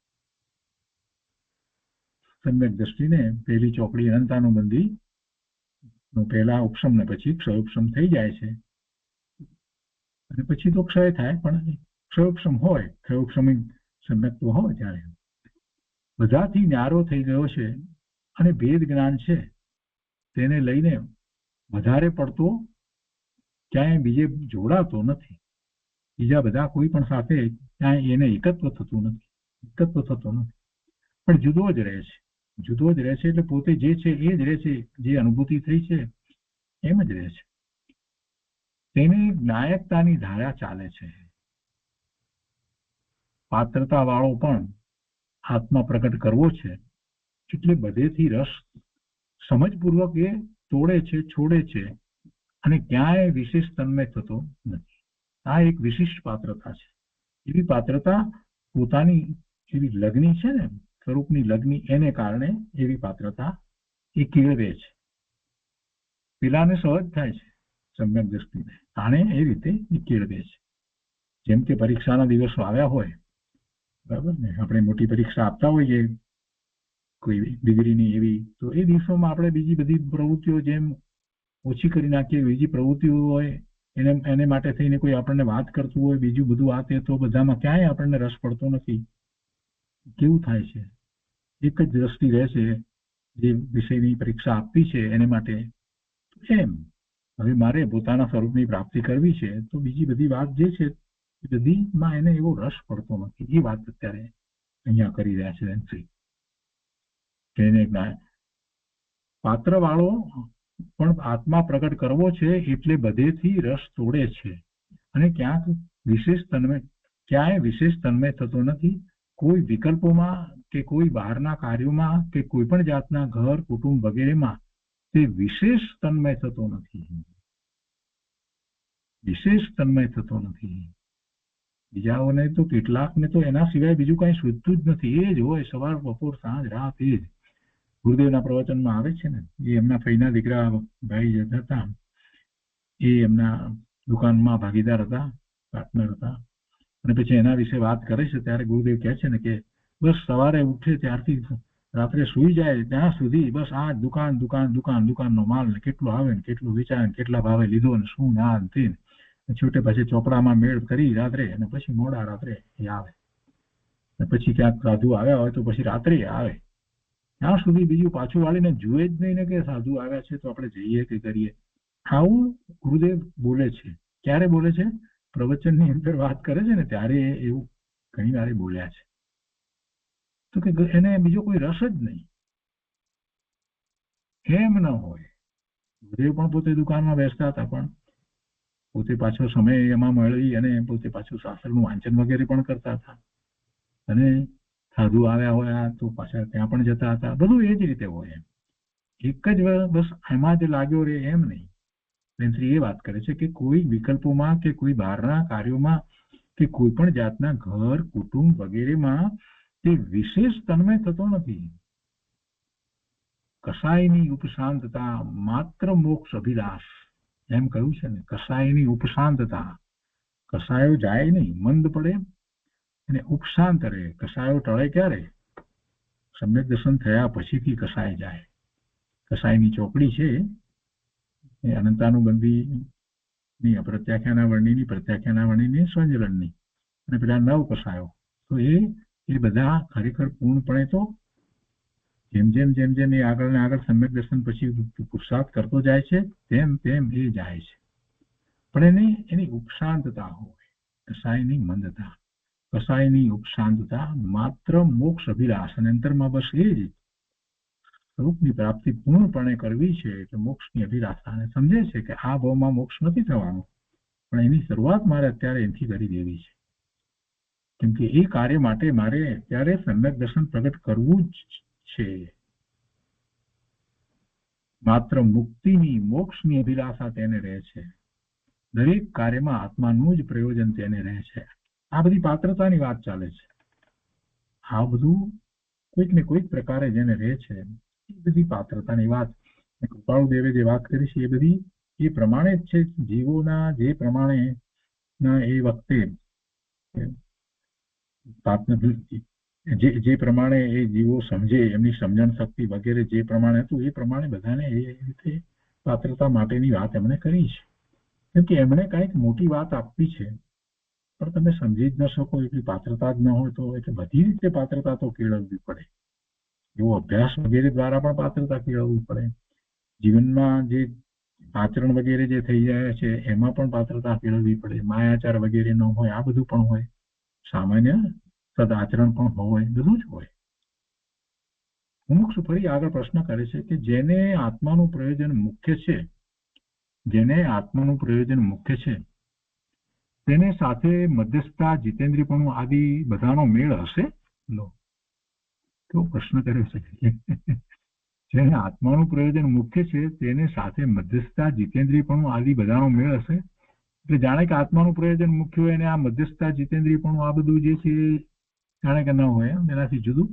સમ્યક દ્રષ્ટિને પહેલી ચોકડી અનંતાનુબંધી પહેલા ઉપશમ ને પછી ક્ષય ઉપશમ થઈ જાય છે, અને પછી તો ક્ષય થાય. પણ ક્ષય ઉપશમ હોય, ક્ષય ઉપશમી સમ્યક્ત્વ હોય ત્યારે બધાથી ન્યારો થઈ ગયો છે. અને ભેદ જ્ઞાન છે તેને લઈને વધારે પડતો ક્યાંય બીજે જોડાતો નથી. બીજા બધા કોઈ પણ સાથે ક્યાંય એને એકત્વ થતું નથી, પણ જુદો જ રહે છે. એટલે પોતે જે છે એ જ રહે છે, જે અનુભૂતિ થઈ છે એમ જ રહે છે. તેની નાયકતાની ધારા ચાલે છે. પાત્રતા વાળો પણ આત્મા પ્રગટ કરવો છે એટલે બધેથી રસ સમજપૂર્વક એ તોડે છે, છોડે છે અને ક્યાંય વિશેષ તન્મય થતો નથી. આ એક વિશિષ્ટ પાત્રતા છે. એવી પાત્રતા પોતાની જેવી લગ્ની છે ને, સ્વરૂપની લગ્ની, એને કારણે એવી પાત્રતા એ કેળવે છે. પેલાને સહજ થાય છે સમ્યક દ્રષ્ટિને, આને એ રીતે એ કેળવે છે. જેમ કે પરીક્ષાના દિવસો આવ્યા હોય, બરાબર ને, આપણે મોટી પરીક્ષા આપતા હોઈએ કોઈ ડિગ્રીની એવી, તો એ દિવસોમાં આપણે બીજી બધી પ્રવૃત્તિઓ જેમ ઓછી કરી નાખીએ, બીજી પ્રવૃત્તિઓ હોય એને માટે થઈને કોઈ આપણને વાત કરતું હોય, બીજું બધું આ તે, તો બધામાં ક્યાંય આપણને રસ પડતો નથી. કેવું થાય છે? એક જ દ્રષ્ટિ રહે છે જે વિષયની પરીક્ષા આપવી છે એને માટે. એમ હવે મારે પોતાના સ્વરૂપની પ્રાપ્તિ કરવી છે, તો બીજી બધી વાત જે છે એ બધીમાં એને એવો રસ પડતો નથી. એ વાત અત્યારે અહીંયા કરી રહ્યા છે શ્રી. પાત્ર વાળો પણ આત્મા પ્રગટ કરવો છે એટલે બધેથી રસ તોડે છે અને ક્યાંય વિશેષ તન્મય થતો નથી. કોઈ વિકલ્પોમાં કે કોઈ બહારના કાર્યોમાં કે કોઈ પણ જાતના ઘર, કુટુંબ વગેરેમાં તે વિશેષ તન્મય થતો નથી. બીજાઓને તો કેટલાકને તો એના સિવાય બીજું કઈ સૂઝતું જ નથી. એ જ હોય, સવાર, બપોર, સાંજ, રાત એ જ. ગુરુદેવના પ્રવચનમાં આવે છે ને, એ એમના ફઈના દીકરા ભાઈ જતા હતા, એ એમના દુકાનમાં ભાગીદાર હતા, પાર્ટનર હતા, અને પછી એના વિશે વાત કરે છે ત્યારે ગુરુદેવ કહે છે ને કે બસ સવારે ઉઠે ત્યારથી રાત્રે સુઈ જાય ત્યાં સુધી બસ આ દુકાનનો માલ ને કેટલો આવે ને કેટલું વેચાય ને કેટલા ભાવે લીધો ને શું ના તે, છૂટે પછી ચોપડામાં મેળ કરી રાત્રે, અને પછી મોડા રાત્રે એ આવે, પછી ક્યાંક સાધુ આવ્યા હોય તો પછી રાત્રે આવે. ત્યાં સુધી બીજું પાછું વાળીને જુએ જ નહીં ને કે સાધુ આવ્યા છે તો આપણે જઈએ કે કરીએ. આવું ગુરુદેવ બોલે છે. ક્યારે બોલે છે? પ્રવચનની અંદર વાત કરે છે ને ત્યારે એવું ઘણી વાર બોલ્યા છે. તો કે એને બીજો કોઈ રસ જ નહીં. એમ ન હોય. ગુરુદેવ પણ પોતે દુકાનમાં બેસતા હતા, પણ પોતે પાછો સમય એમાં મળી અને પોતે પાછું શાસ્ત્રનું વાંચન વગેરે પણ કરતા હતા, અને સાધુ આવ્યા હોય તો પાછા ત્યાં પણ જતા હતા. બધું એ જ રીતે હોય. એક જ બસ એમાં જ લાગ્યો રે એમ નહીં. શ્રી એ વાત કરે છે કે કોઈ વિકલ્પોમાં કે કોઈ બહારના કાર્યોમાં કે કોઈ પણ જાતના ઘર, કુટુંબ વગેરેમાં તે વિશેષ તન્મય થતો નથી. કસાયની ઉપશાંતતા માત્ર મોક્ષ અભિલાષ, એમ કહ્યું છે ને. કસાયની ઉપશાંતતા, કસાયો જાય નહીં, મંદ પડે અને ઉપશાંત રહે. કસાયો ટળે ક્યારે? સમ્યક દર્શન થયા પછીથી કસાય જાય. કસાયની ચોપડી છે એ અનંતાનુબંધીની, પ્રત્યાખ્યાના વર્ણિની, સ્વંજલનની, અને પેલા 9 કસાયો. તો એ બધા ખરેખર પૂર્ણપણે તો જેમ જેમ એ આગળ ને આગળ સમ્યક દર્શન પછી પુરુષાર્થ કરતો જાય છે તેમ એ જાય છે. પણ એની ઉપશાંતતા હોય, કસાયની મંદતા, કસાયની ઉપશાંતતા માત્ર મોક્ષ અભિલાષ, અને અંતરમાં બસ એ જ સ્વરૂપની પ્રાપ્તિ પૂર્ણપણે કરવી છે. એટલે મોક્ષની અભિલાષાને સમજે છે કે આ ભાવમાં મોક્ષ નથી થવાનો, પણ એની શરૂઆત મારે અત્યારે એથી કરી દેવી છે. કેમ કે એ કાર્ય માટે મારે અત્યારે સમ્યક દર્શન પ્રગટ કરવું જ છે. માત્ર મુક્તિની, મોક્ષની અભિલાષા તેને રહે છે. દરેક કાર્યમાં આત્માનું જ પ્રયોજન તેને રહે છે. આ બધી પાત્રતાની વાત ચાલે છે. આ બધું કોઈક ને કોઈક પ્રકારે જેને રહે છે એ બધી પાત્રતાની વાત. કૃપાળુદેવે જે વાત કરી છે એ બધી એ પ્રમાણે જ છે. જીવોના જે પ્રમાણે ના એ વખતે જે પ્રમાણે એ જીવો સમજે, એમની સમજણ શક્તિ વગેરે જે પ્રમાણે હતું એ પ્રમાણે બધાને એ રીતે પાત્રતા માટેની વાત એમણે કરી છે. કેમ કે એમણે કંઈક મોટી વાત આપવી છે, પણ તમે સમજી જ ન શકો, એટલી પાત્રતા જ ન હોય તો એટલે બધી રીતે પાત્રતા તો કેળવવી પડે. એવો અભ્યાસ વગેરે દ્વારા પણ પાત્રતા કેળવવી પડે. જીવનમાં જે આચરણ વગેરે જે થઈ જાય છે એમાં પણ પાત્રતા કેળવવી પડે, માયાચાર વગેરે ન હોય, આ બધું પણ હોય, સામાન્ય સદાચરણ પણ હોય, બધું જ હોય. મુમુક્ષુ ફરી આગળ પ્રશ્ન કરે છે કે જેને આત્માનું પ્રયોજન મુખ્ય છે, જેને આત્માનું પ્રયોજન મુખ્ય છે તેને સાથે મધ્યસ્થતા, જીતેન્દ્રિયપણું આદિ બધાનો મેળ હશે? લો, કેવો પ્રશ્ન કર્યો છે. જેને આત્માનું પ્રયોજન મુખ્ય છે તેને સાથે મધ્યસ્થતા, જીતેન્દ્રિયપણું આદિ બધાનો મેળ હશે? એટલે જાણે કે આત્માનું પ્રયોજન મુખ્ય હોય અને આ મધ્યસ્થતા, જીતેન્દ્રિયપણું આ બધું જે છે જાણે કે ન હોય, એનાથી જુદું.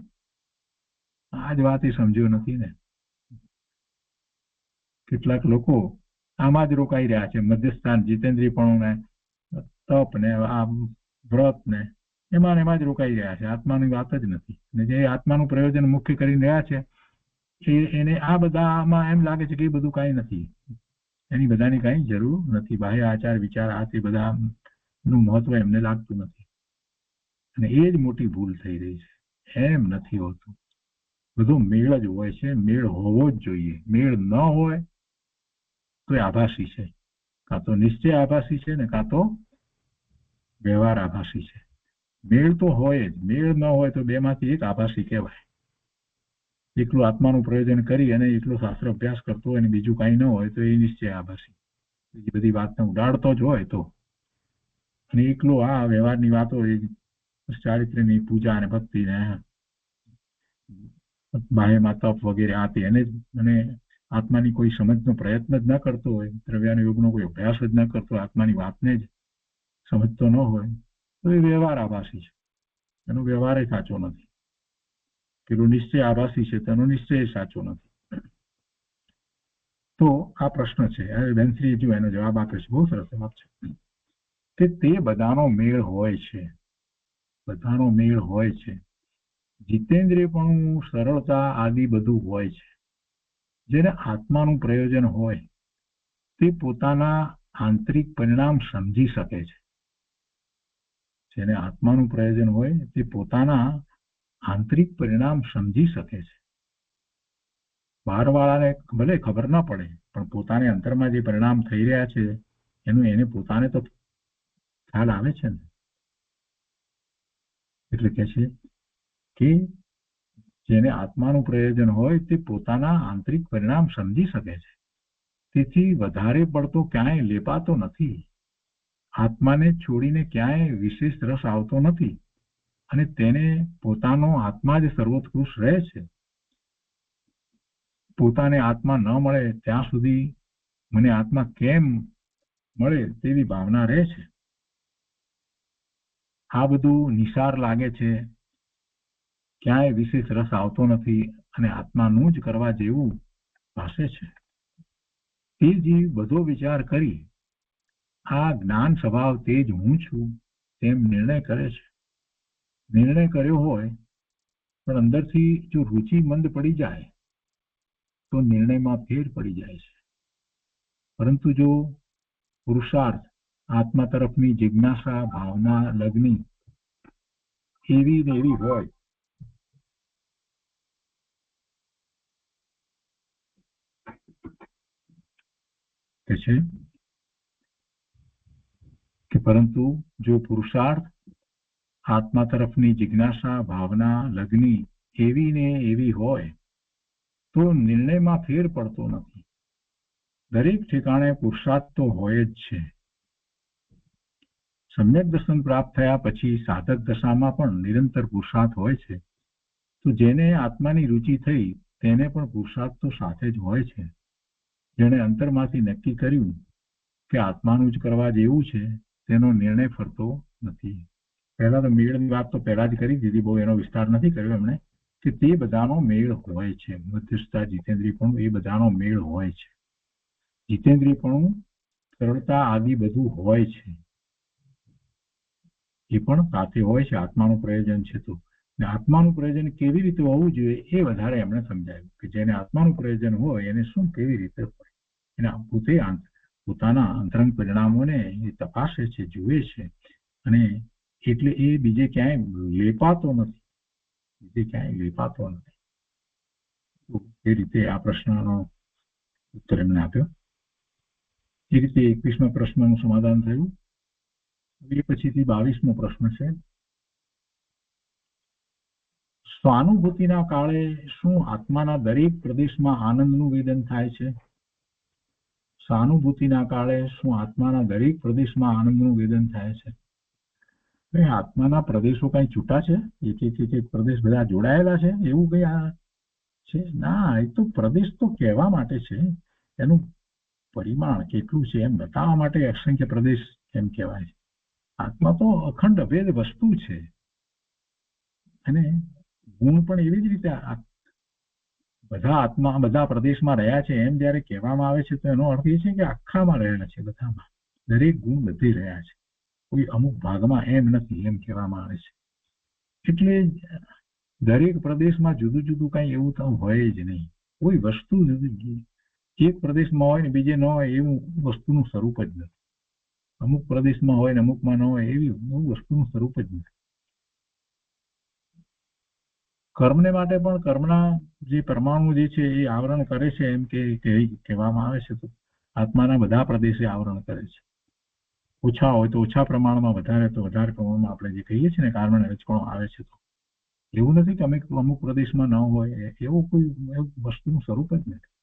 આ જ વાત એ સમજ્યો નથી ને. કેટલાક લોકો આમાં જ રોકાઈ રહ્યા છે, મધ્યસ્થાન, જીતેન્દ્રિયપણું ને તપ ને આ વ્રત ને એમાં જ રોકાઈ રહ્યા છે, આત્માની વાત જ નથી. અને જે આત્માનું પ્રયોજન મુખ્ય કરી રહ્યા છે એને આ બધામાં એમ લાગે છે કે એ બધું કાંઈ નથી, એની બધાની કાંઈ જરૂર નથી. બાહ્ય આચાર વિચાર આ તે બધાનું મહત્વ એમને લાગતું નથી, અને એ જ મોટી ભૂલ થઈ રહી છે. એમ નથી હોતું, બધો મેળ જ હોય છે, મેળ હોવો જ જોઈએ. મેળ ન હોય તો એ આભાસી છે, કાં તો નિશ્ચય આભાસી છે ને કાં તો વ્યવહાર આભાસી છે. મેળ તો હોય જ, મેળ ન હોય તો બેમાંથી એક આભાસી કહેવાય. એકલું આત્માનું પ્રયોજન કરી અને એકલો શાસ્ત્ર અભ્યાસ કરતો હોય અને બીજું કાંઈ ન હોય તો એ નિશ્ચય આભાસી, બીજી બધી વાતને ઉડાડતો જ હોય તો. અને એકલો આ વ્યવહારની વાતો, ચારિત્ર્યની પૂજા અને ભક્તિ ને બાહ્યમાં તપ વગેરે આ તે, અને આત્માની કોઈ સમજનો પ્રયત્ન જ ન કરતો હોય, દ્રવ્યાનુયોગનો કોઈ અભ્યાસ જ ન કરતો હોય, આત્માની વાતને જ સમજતો ન હોય તો એ વ્યવહાર આભાસી છે, એનો વ્યવહાર સાચો નથી. પેલો નિશ્ચય આભાસી છે તેનો નિશ્ચય સાચો નથી. તો આ પ્રશ્ન છે, બેનશ્રી જો એનો જવાબ આપે છે, બહુ સરસ જવાબ છે કે તે બધાનો મેળ હોય છે, બધાનો મેળ હોય છે. જીતેન્દ્રિયપણું, સરળતા આદિ બધું હોય છે. જેને આત્માનું પ્રયોજન હોય તે પોતાના આંતરિક પરિણામ સમજી શકે છે. જેને આત્માનું પ્રયોજન હોય તે પોતાના આંતરિક પરિણામ સમજી શકે છે. બહારવાળાને ભલે ખબર ના પડે, પણ પોતાને અંતરમાં જે પરિણામ થઈ રહ્યા છે એનું એને પોતાને તો ખ્યાલ આવે છે ને. એટલે કે છે કે જેને આત્માનું પ્રયોજન હોય તે પોતાના આંતરિક પરિણામ સમજી શકે છે, તેથી વધારે પડતો ક્યાંય લેપાતો નથી, આત્માને છોડીને ક્યાંય વિશેષ રસ આવતો નથી, અને તેને પોતાનો આત્મા જ સર્વોત્કૃષ્ટ રહે છે. પોતાને આત્મા ન મળે ત્યાં સુધી મને આત્મા કેમ મળે તેવી ભાવના રહે છે. આ બધું નિસાર લાગે છે, ક્યાંય વિશેષ રસ આવતો નથી, અને આત્માનું જ કરવા જેવું ભાસે છે. તે જીવ બધો વિચાર કરી આ જ્ઞાન સ્વભાવ તે જ હું છું તેમ નિર્ણય કરે છે. નિર્ણય કર્યો હોય પણ અંદરથી જો રુચિ મંદ પડી જાય તો નિર્ણયમાં ફેર પડી જાય છે. પરંતુ જો પુરુષાર્થ, આત્મા તરફની જિજ્ઞાસા, ભાવના, લગ્ની એવી ને એવી હોય છે કે પરંતુ જો પુરુષાર્થ, આત્મા તરફની જિજ્ઞાસા, ભાવના, લગ્ની એવી ને એવી હોય તો નિર્ણયમાં ફેર પડતો નથી. દરેક ઠેકાણે પુરુષાર્થ તો હોય જ છે. સમ્યક દર્શન પ્રાપ્ત થયા પછી સાધક દશામાં પણ નિરંતર પુરુષાર્થ હોય છે. તો જેને આત્માની રુચિ થઈ તેને પણ પુરુષાર્થ તો સાથે જ હોય છે. જેણે અંતરમાંથી નક્કી કર્યું કે આત્માનું જ કરવા જેવું છે તેનો નિર્ણય ફરતો નથી. પહેલા તો મેળની વાત તો પહેલા જ કરી દીધી, બહુ એનો વિસ્તાર નથી કર્યો એમણે, કે તે બધાનો મેળ હોય છે. મધ્યસ્થતા, જીતેન્દ્રિયપણું એ બધાનો મેળ હોય છે. જીતેન્દ્રિયપણું, સરળતા આદિ બધું હોય છે, એ પણ સાથે હોય છે. આત્માનું પ્રયોજન છે તો આત્માનું પ્રયોજન કેવી રીતે હોવું જોઈએ એ વધારે એમણે સમજાવ્યું કે જેને આત્માનું પ્રયોજન હોય એને શું કેવી રીતે હોય, એના પોતે પોતાના અંતરંગ પરિણામોને એ તપાસે છે, જુએ છે, અને એટલે એ બીજે ક્યાંય લેપાતો નથી, બીજે ક્યાંય લેપાતો નથી. એ રીતે આ પ્રશ્નનો ઉત્તર એમને આપ્યો. એ રીતે 21મા પ્રશ્નનું સમાધાન થયું. એ પછીથી 22મો પ્રશ્ન છે. સ્વાનુભૂતિના કાળે શું આત્માના દરેક પ્રદેશમાં આનંદનું વેદન થાય છે? સહાનુભૂતિના કાળે શું આત્માના દરેક પ્રદેશમાં આનંદનું વેદન થાય છે? આત્માના પ્રદેશો કઈ છૂટા છે? એક પ્રદેશ બધા જોડાયેલા છે એવું કઈ છે? ના, એ તો પ્રદેશ તો કહેવા માટે છે, એનું પરિમાણ કેટલું છે એમ બતાવવા માટે અસંખ્ય પ્રદેશ એમ કહેવાય છે. આત્મા તો અખંડ અભેદ વસ્તુ છે, અને ગુણ પણ એવી જ રીતે બધા આત્મા બધા પ્રદેશમાં રહ્યા છે એમ જયારે કહેવામાં આવે છે તો એનો અર્થ એ છે કે આખામાં રહ્યા છે, બધામાં દરેક ગુણ બધી રહ્યા છે, કોઈ અમુક ભાગમાં એમ નથી એમ કહેવામાં આવે છે. એટલે દરેક પ્રદેશમાં જુદું જુદું કઈ એવું તો હોય જ નહીં. કોઈ વસ્તુ એક પ્રદેશમાં હોય ને બીજે ન હોય એવું વસ્તુનું સ્વરૂપ જ નથી. અમુક પ્રદેશમાં હોય ને અમુકમાં ન હોય એવી વસ્તુનું સ્વરૂપ જ નથી. કર્મને માટે પણ કર્મના જે પરમાણુ જે છે એ આવરણ કરે છે એમ કે કહેવામાં આવે છે. તો આત્માના બધા પ્રદેશે આવરણ કરે છે. ઓછા હોય તો ઓછા પ્રમાણમાં, વધારે તો વધારે પ્રમાણમાં આપણે જે કહીએ છીએ ને કાર્બન રજકણો આવે છે. તો એવું નથી કે અમુક પ્રદેશમાં ન હોય, એવું કોઈ વસ્તુનું સ્વરૂપ જ નથી.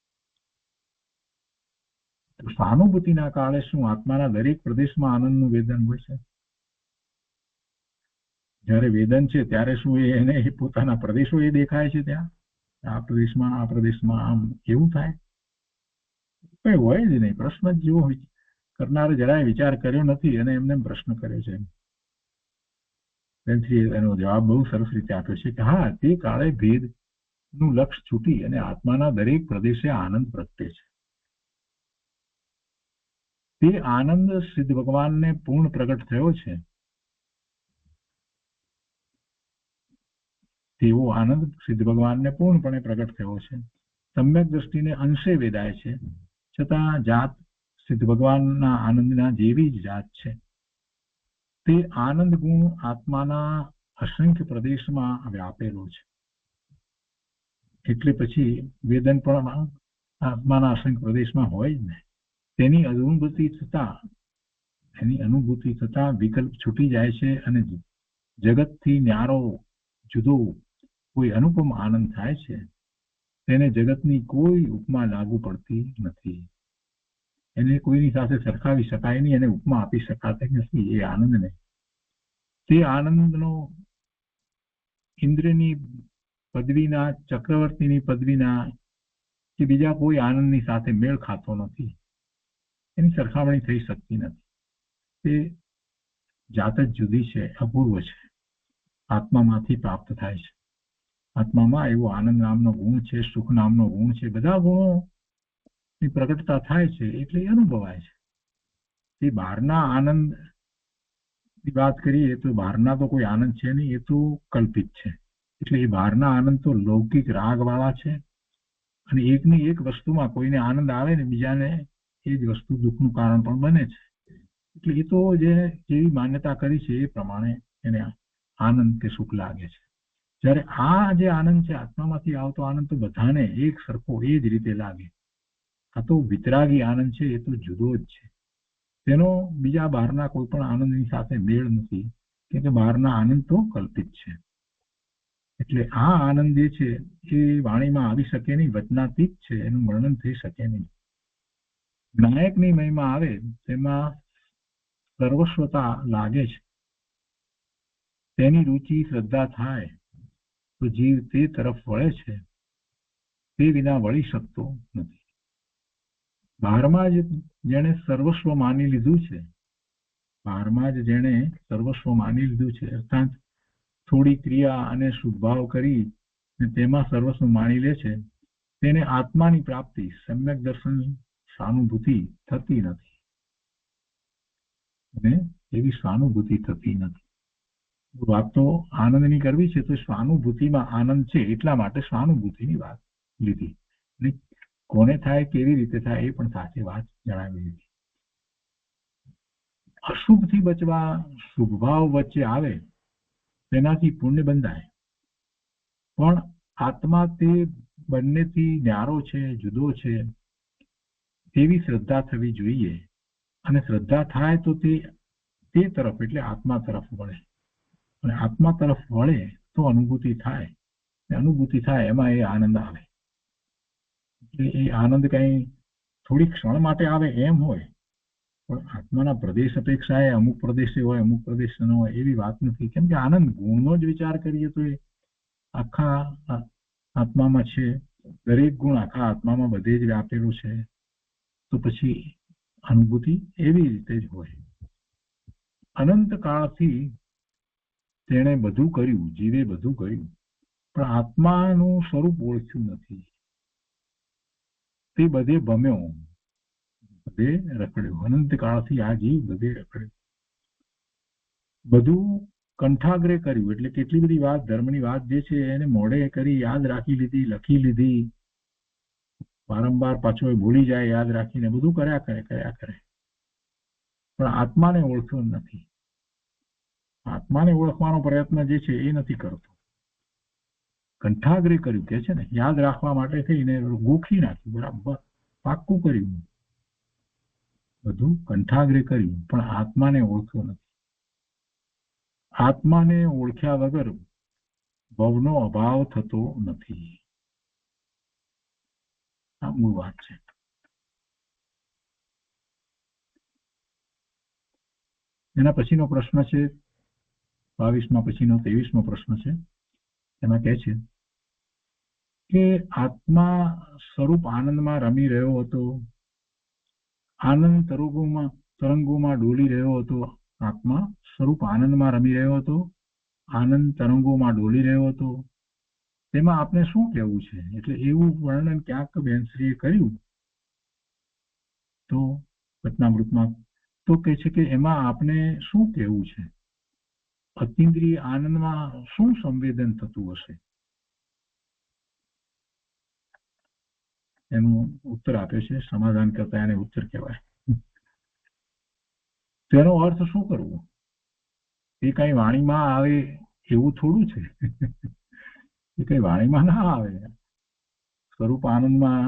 સહાનુભૂતિના કાળે શું આત્માના દરેક પ્રદેશમાં આનંદનું વેદન હોય છે? જયારે વેદન છે ત્યારે શું એને પોતાના પ્રદેશો એ દેખાય છે? ત્યાં આ પ્રદેશમાં આમ એવું થાય? કઈ હોય જ નહીં. પ્રશ્ન જ જેવો હોય, કરનારે જરાય વિચાર કર્યો નથી અને એમને પ્રશ્ન કર્યો છે. એનો જવાબ બહુ સરસ રીતે આપ્યો છે કે હા, તે કાળે ભેદનું લક્ષ છૂટી અને આત્માના દરેક પ્રદેશે આનંદ પ્રગટે છે. તે આનંદ સિદ્ધ ભગવાનને પૂર્ણ પ્રગટ થયો છે. તેવો આનંદ સિદ્ધ ભગવાનને પૂર્ણપણે પ્રગટ થયો છે. સમ્યક દ્રષ્ટિને અંશે વેદાય છે, છતાં જાત સિદ્ધ ભગવાનના આનંદના જેવી જ જાત છે. તે આનંદ ગુણ આત્માના અસંખ્ય પ્રદેશમાં વ્યાપેલો છે. એટલે પછી વેદન પણ આત્માના અસંખ્ય પ્રદેશમાં હોય જ ને. તેની અનુભૂતિ થતા વિકલ્પ છૂટી જાય છે અને જગતથી ન્યારો જુદો કોઈ અનુપમ આનંદ થાય છે. તેને જગતની કોઈ ઉપમા લાગુ પડતી નથી. એને કોઈની સાથે સરખાવી શકાય નહીં, એને ઉપમા આપી શકાતી નથી એ આનંદને. તે આનંદનો ઇન્દ્રની પદવીના, ચક્રવર્તીની પદવીના કે બીજા કોઈ આનંદની સાથે મેળ ખાતો નથી. એની સરખામણી થઈ શકતી નથી. તે જાત જ જુદી છે, અપૂર્વ છે, આત્મામાંથી પ્રાપ્ત થાય છે. આત્મામાં એવો આનંદ નામનો ગુણ છે, સુખ નામનો ગુણ છે, બધા ગુણોની પ્રગટતા થાય છે એટલે અનુભવાય છે. તે બહારના આનંદની વાત કરીએ તો બહારના તો કોઈ આનંદ છે નહીં, એ તો કલ્પિત છે. એટલે એ બહારના આનંદ તો લૌકિક રાગવાળા છે, અને એકની એક વસ્તુમાં કોઈને આનંદ આવે ને બીજાને એ જ વસ્તુ દુઃખનું કારણ પણ બને છે. એટલે એ તો જેવી માન્યતા કરી છે એ પ્રમાણે એને આનંદ કે સુખ લાગે છે. જ્યારે આ જે આનંદ છે, આત્મામાંથી આવતો આનંદ, તો બધાને એક સરખો એ જ રીતે લાગે. આ તો વિતરાગી આનંદ છે, એ તો જુદો જ છે. તેનો બીજા બહારના કોઈ પણ આનંદની સાથે મેળ નથી, કે બહારના આનંદ તો કલ્પિત છે. એટલે આ આનંદ જે છે એ વાણીમાં આવી શકે નહીં, વચનાતીત છે, એનું વર્ણન થઈ શકે નહીં. નાયકની મહિમા આવે તેમાં સર્વસ્વતા લાગે છે. તેની રુચિ શ્રદ્ધા થાય તો જીવ તે તરફ વળે છે, તે વિના વળી શકતો નથી. બહારમાં જ જેણે સર્વસ્વ માની લીધું છે, અર્થાત થોડી ક્રિયા અને શુભભાવ કરી તેમાં સર્વસ્વ માની લે છે, તેને આત્માની પ્રાપ્તિ, સમ્યક દર્શન, સહાનુભૂતિ થતી નથી. અને એવી સહાનુભૂતિ થતી નથી. વાત તો આનંદની કરવી છે તો સહાનુભૂતિમાં આનંદ છે એટલા માટે સહાનુભૂતિની વાત લીધી. કોને થાય, કેવી રીતે થાય એ પણ સાથે વાત જણાવી દીધી. અશુભથી બચવા શુભભાવ વચ્ચે આવે તેનાથી પુણ્ય બંધાય, પણ આત્મા તે બંનેથી ન્યારો છે, જુદો છે. તેવી શ્રદ્ધા થવી જોઈએ, અને શ્રદ્ધા થાય તો તે તરફ એટલે આત્મા તરફ વળે, અને આત્મા તરફ વળે તો અનુભૂતિ થાય, અનુભૂતિ થાય એમાં એ આનંદ આવે. એટલે એ આનંદ કઈ થોડી ક્ષણ માટે આવે એમ હોય, પણ આત્માના પ્રદેશ અપેક્ષાએ અમુક પ્રદેશે હોય અમુક પ્રદેશ ન હોય એવી વાત નથી. કેમ કે આનંદ ગુણનો જ વિચાર કરીએ તો એ આખા આત્મામાં છે, દરેક ગુણ આખા આત્મામાં બધે જ વ્યાપેલો છે, તો પછી અનુભૂતિ એવી રીતે જ હોય. અનંત કાળથી તેણે બધું કર્યું, જીવે બધું કર્યું, પણ આત્માનું સ્વરૂપ ઓળખ્યું નથી. તે બધે ભમ્યો, બધે રખડ્યો. અનંત કાળથી આ જીવ બધે રખડ્યો, બધું કંઠાગ્રે કર્યું. એટલે કેટલી બધી વાત, ધર્મની વાત જે છે એને મોડે કરી, યાદ રાખી લીધી, લખી લીધી, વારંવાર પાછો ભૂલી જાય, યાદ રાખીને બધું કર્યા કરે, પણ આત્માને ઓળખ્યો નથી. આત્માને ઓળખવાનો પ્રયત્ન જે છે એ નથી કરતો. કંઠાગ્રે કર્યું કે છે ને, યાદ રાખવા માટે થઈને ગોખી નાખ્યું, બરાબર પાક્કું કર્યું, બધું કંઠાગ્રે કર્યું, પણ આત્માને ઓળખ્યો નથી. આત્માને ઓળખ્યા વગર ભવનો અભાવ થતો નથી. આ મૂળ વાત છે. એના પછીનો પ્રશ્ન છે 22માં પછીનો 23મો પ્રશ્ન છે. એમાં કહે છે કે આત્મા સ્વરૂપ આનંદમાં રમી રહ્યો હતો, આનંદ તરંગોમાં ડોલી રહ્યો હતો. આત્મા સ્વરૂપ આનંદમાં રમી રહ્યો હતો, આનંદ તરંગોમાં ડોલી રહ્યો હતો. તેમાં આપણે શું કહેવું છે? એટલે એવું વર્ણન ક્યાંક બેનશ્રીએ કર્યું તો વચનામૃતમાં, તો કહે છે કે એમાં આપણે શું કહેવું છે? અતિન્દ્રિય આનંદમાં શું સંવેદન થતું હશે? એનો ઉત્તર આપે છે, સમાધાન કરતા એને ઉત્તર કહેવાય. તેનો અર્થ શું કરવો? એ કઈ વાણીમાં આવે એવું થોડું છે. એ કઈ વાણીમાં ના આવે. સ્વરૂપ આનંદમાં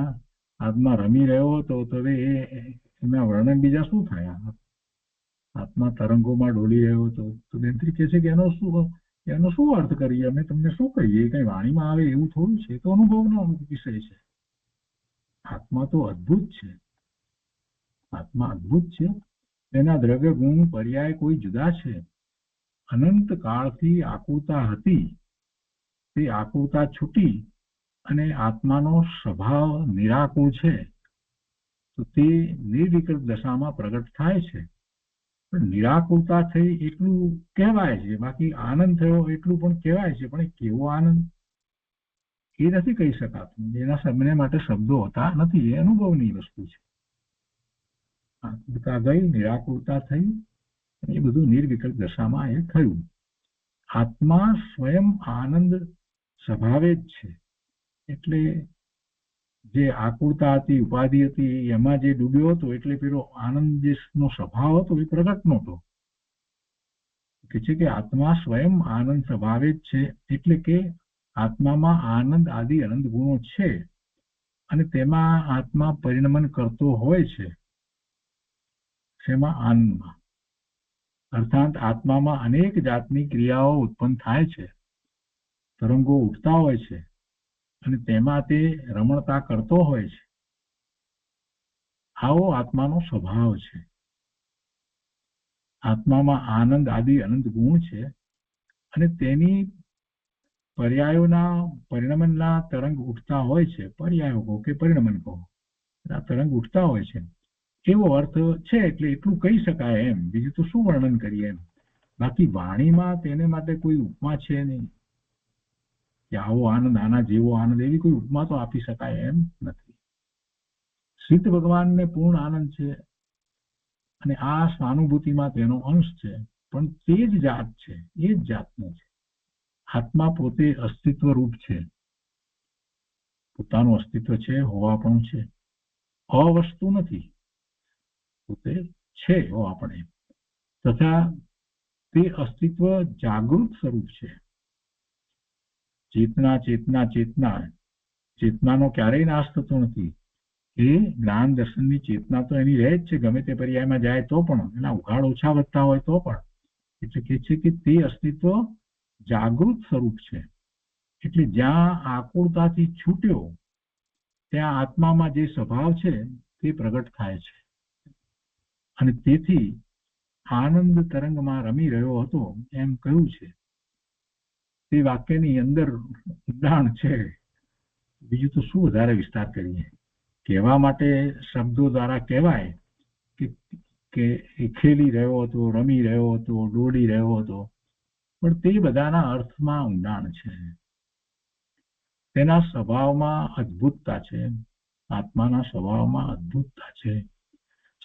આત્મા રમી રહ્યો હતો તો એના વર્ણન બીજા શું થાય? આત્મા તરંગોમાં ડોલી રહ્યો હતો તો બેનત્રી કહે છે કે એનો શું અર્થ કરીએ? અમે તમને શું કહીએ? કઈ વાણીમાં આવે એવું થોડું છે, તો અનુભવનો વિષય છે. આત્મા તો અદ્ભુત છે, આત્મા અદ્ભુત છે. તેના દ્રવ્ય ગુણ પર્યાય કોઈ જુદા છે. અનંત કાળથી આકુરતા હતી, તે આકુરતા છૂટી અને આત્માનો સ્વભાવ નિરાકુળ છે, તો તે નિર્વિકલ્પ દશામાં પ્રગટ થાય છે. પણ નિરાકુરતા થઈ એટલું કહેવાય છે, બાકી આનંદ થયો એટલું પણ કહેવાય છે. પણ કેવો આનંદ એ નથી કહી શકાતું. એના શબ્દને માટે શબ્દો હોતા નથી. એ અનુભવની વસ્તુ છે. આકુરતા ગઈ, નિરાકુરતા થઈ, એ બધું નિર્વિકલ્પ દશામાં એ થયું. આત્મા સ્વયં આનંદ સ્વભાવે જ છે. એટલે જે આકુરતા હતી, ઉપાધિ હતી, એમાં જે ડૂબ્યો હતો, એટલે પેલો આનંદ નો સ્વભાવ હતો એ પ્રગટ નહોતો. કે છે કે આત્મા સ્વયં આનંદ સ્વભાવે જ છે. એટલે કે આત્મામાં આનંદ આદિ અનંત ગુણો છે, અને તેમાં આત્મા પરિણમન કરતો હોય છે. શેમાં? આનંદમાં. અર્થાત આત્મામાં અનેક જાતની ક્રિયાઓ ઉત્પન્ન થાય છે, તરંગો ઉઠતા હોય છે, અને તેમાં તે રમણતા કરતો હોય છે. આવો આત્માનો સ્વભાવ છે. આત્મામાં આનંદ આદિ અનંત ગુણ છે, અને તેની પર્યાયોના પરિણમનના તરંગ ઉઠતા હોય છે. પર્યાયો કહો કે પરિણમન કહો, આ તરંગ ઉઠતા હોય છે, એવો અર્થ છે. એટલે એટલું કહી શકાય એમ. બીજું તો શું વર્ણન કરીએ એમ. બાકી વાણીમાં તેને માટે કોઈ ઉપમા છે નહીં કે આવો આનંદ, આના જેવો આનંદ, એવી કોઈ ઉપમા તો આપી શકાય એમ નથી. સિદ્ધ ભગવાનને પૂર્ણ આનંદ છે, અને આ સ્વાનુભૂતિમાં તેનો અંશ છે, પણ તે જ જાત છે, એ જ જાતનો છે. આત્મા પોતે અસ્તિત્વ રૂપ છે, પોતાનું અસ્તિત્વ છે, હોવાપણું છે, અવસ્તુ નથી, પોતે છે હોવાપણે. તથા તે અસ્તિત્વ જાગૃત સ્વરૂપ છે. ચેતના ચેતનાનો ક્યારેય નાશ થતો નથી. એ જ્ઞાન દર્શનની ચેતના તો એની રહે જ છે, ગમે તે પર્યાયમાં જાય તો પણ, એના ઉઘાડ ઓછા વધતા હોય તો પણ. એટલે કે છે કે તે અસ્તિત્વ જાગૃત સ્વરૂપ છે. એટલે જ્યાં આકુળતાથી છૂટ્યો ત્યાં આત્મામાં જે સ્વભાવ છે તે પ્રગટ થાય છે. અને તેથી આનંદ તરંગમાં રમી રહ્યો હતો એમ કહ્યું છે. તે વાક્યની અંદર ઉદાહરણ છે. બીજું તો શું વધારે વિસ્તાર કરીએ. કહેવા માટે શબ્દો દ્વારા કહેવાય કે ખેલી રહ્યો હતો, રમી રહ્યો હતો, દોડી રહ્યો હતો, પણ તે બધાના અર્થમાં ઊંડાણ છે. તેના સ્વભાવમાં અદ્ભુતતા છે. આત્માના સ્વભાવમાં અદ્ભુતતા છે.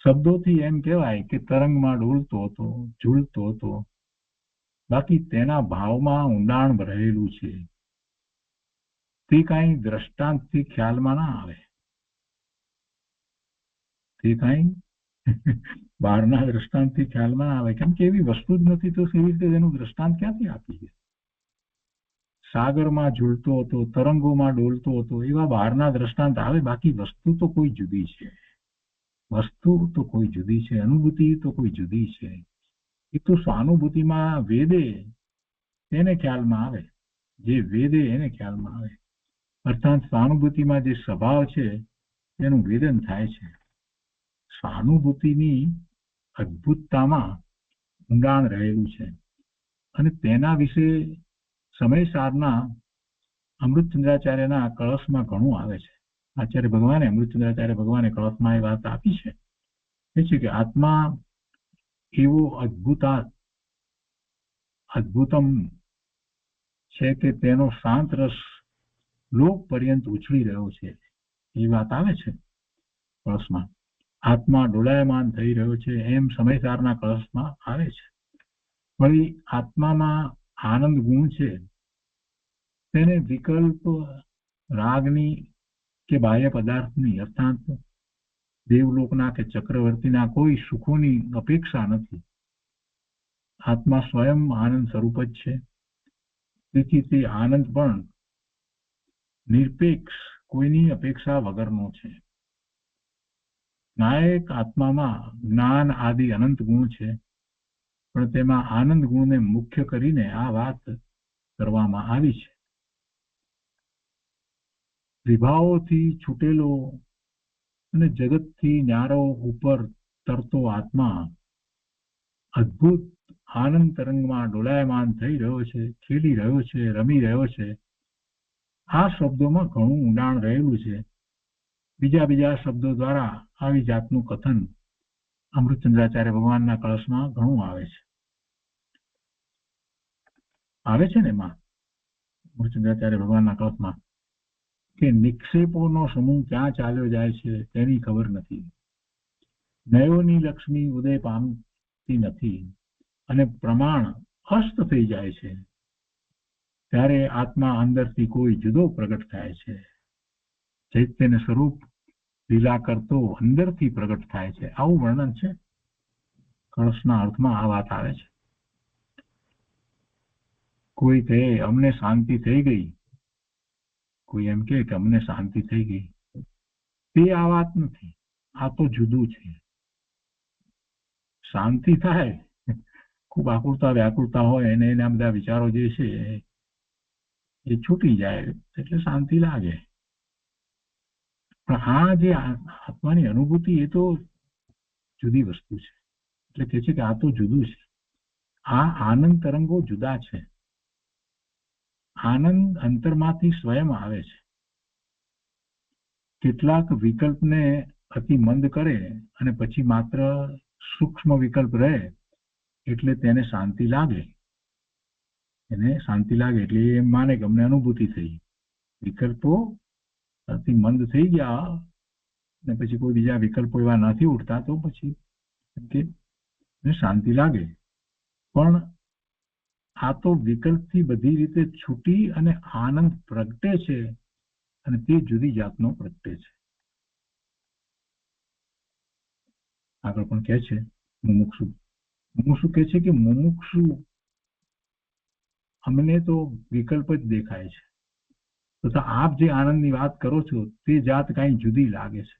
શબ્દોથી એમ કહેવાય કે તરંગમાં ડોલતો હતો, ઝૂલતો હતો, બાકી તેના ભાવમાં ઊંડાણ રહેલું છે. તે કાંઈ દ્રષ્ટાંતથી ખ્યાલમાં ના આવે. તે કાંઈ બહારના દ્રષ્ટાંતથી ખ્યાલમાં ના આવે, કેમ કે એવી વસ્તુ જ નથી, તો કેવી રીતે એનું દ્રષ્ટાંત ક્યાંથી આપીએ? સાગરમાં ઝૂલતો હતો, તરંગોમાં ડોલતો હતો, એવા બહારના દ્રષ્ટાંત આવે, બાકી વસ્તુ તો કોઈ જુદી છે. વસ્તુ તો કોઈ જુદી છે, અનુભૂતિ તો કોઈ જુદી છે. એ તો સ્વાનુભૂતિમાં વેદે તેને ખ્યાલમાં આવે, જે વેદે એને ખ્યાલમાં આવે. અર્થાત સ્વાનુભૂતિમાં જે સ્વભાવ છે તેનું વેદન થાય છે. સ્વાનુભૂતિની અદ્ભુતતામાં ઊંડાણ રહેલું છે. અને તેના વિશે સમયસારના અમૃતચંદ્રાચાર્યના કળશમાં ઘણું આવે છે. અમૃતચંદ્રાચાર્ય ભગવાને કળશમાં એ વાત આપી છે. એ છે કે આત્મા એવો અદ્ભુતમ છે કે તેનો શાંત રસ લોક પર્યંત ઉછળી રહ્યો છે. એ વાત આવે છે કળશમાં. આત્મા ડોલાયમાન થઈ રહ્યો છે એમ સમયસારના કળશમાં આવે છે. વળી આત્મામાં આનંદ ગુણ છે, તેને વિકલ્પ રાગની કે બાહ્ય પદાર્થની, અર્થાત દેવલોકના કે ચક્રવર્તીના કોઈ સુખોની અપેક્ષા નથી. આત્મા સ્વયં આનંદ સ્વરૂપ જ છે. તેથી તે આનંદ પણ નિરપેક્ષ, કોઈની અપેક્ષા વગરનો છે. નાયક આત્મામાં જ્ઞાન આદિ અનંત ગુણ છે, પણ તેમાં આનંદ ગુણને મુખ્ય કરીને આ વાત કરવામાં આવી છે. વિભાવોથી છૂટેલો અને જગતથી ન્યારો ઉપર તરતો આત્મા અદ્ભુત આનંદ તરંગમાં ડોલાયમાન થઈ રહ્યો છે, ખેલી રહ્યો છે, રમી રહ્યો છે. આ શબ્દોમાં ઘણું ઊંડાણ રહેલું છે. બીજા શબ્દો દ્વારા આવી જાતનું કથન અમૃતચંદ્રાચાર્ય ભગવાનના કળશમાં ઘણું આવે છે ને એમાં અમૃતચંદ્રાચાર્ય ભગવાનના કળશમાં કે નિક્ષેપોનો સમૂહ ક્યાં ચાલ્યો જાય છે તેની ખબર નથી. નયોની લક્ષ્મી ઉદય પામતી નથી અને પ્રમાણ અસ્ત થઈ જાય છે, ત્યારે આત્મા અંદરથી કોઈ જુદો પ્રગટ થાય છે. ચૈતન્ય સ્વરૂપ લીલા કરતો અંદરથી પ્રગટ થાય છે. આવું વર્ણન છે કળશના અર્થમાં. આ વાત આવે છે. કોઈ કહે અમને શાંતિ થઈ ગઈ, કોઈ એમ કે અમને શાંતિ થઈ ગઈ, તે આ વાત નથી. આ તો જુદું છે. શાંતિ થાય, ખૂબ આકુળતા વ્યાકુળતા હોય અને એના બધા વિચારો જે છે એ છૂટી જાય એટલે શાંતિ લાગે. પણ આ જે આત્માની અનુભૂતિ એ તો જુદી વસ્તુ છે. એટલે કે છે કે આ તો જુદું છે. આ આનંદ તરંગો જુદા છે. આનંદ અંતરમાંથી સ્વયં આવે છે. કેટલાક વિકલ્પને અતિ મંદ કરે અને પછી માત્ર સૂક્ષ્મ વિકલ્પ રહે એટલે તેને શાંતિ લાગે. એટલે એમ માને કે અમને અનુભૂતિ થઈ. વિકલ્પો અતિ મંદ થઈ ગયા અને પછી કોઈ બીજા વિકલ્પો એવા નથી ઉઠતા તો પછી શાંતિ લાગે. પણ આ તો વિકલ્પથી બધી રીતે છૂટી અને આનંદ પ્રગટે છે, અને તે જુદી જાતનો પ્રગટે છે. આગળ પણ કહે છે મુમુક્ષુ કહે છે કે મુમુક્ષુ અમને તો વિકલ્પ જ દેખાય છે, તથા આપ જે આનંદની વાત કરો છો તે જાત કાંઈ જુદી લાગે છે.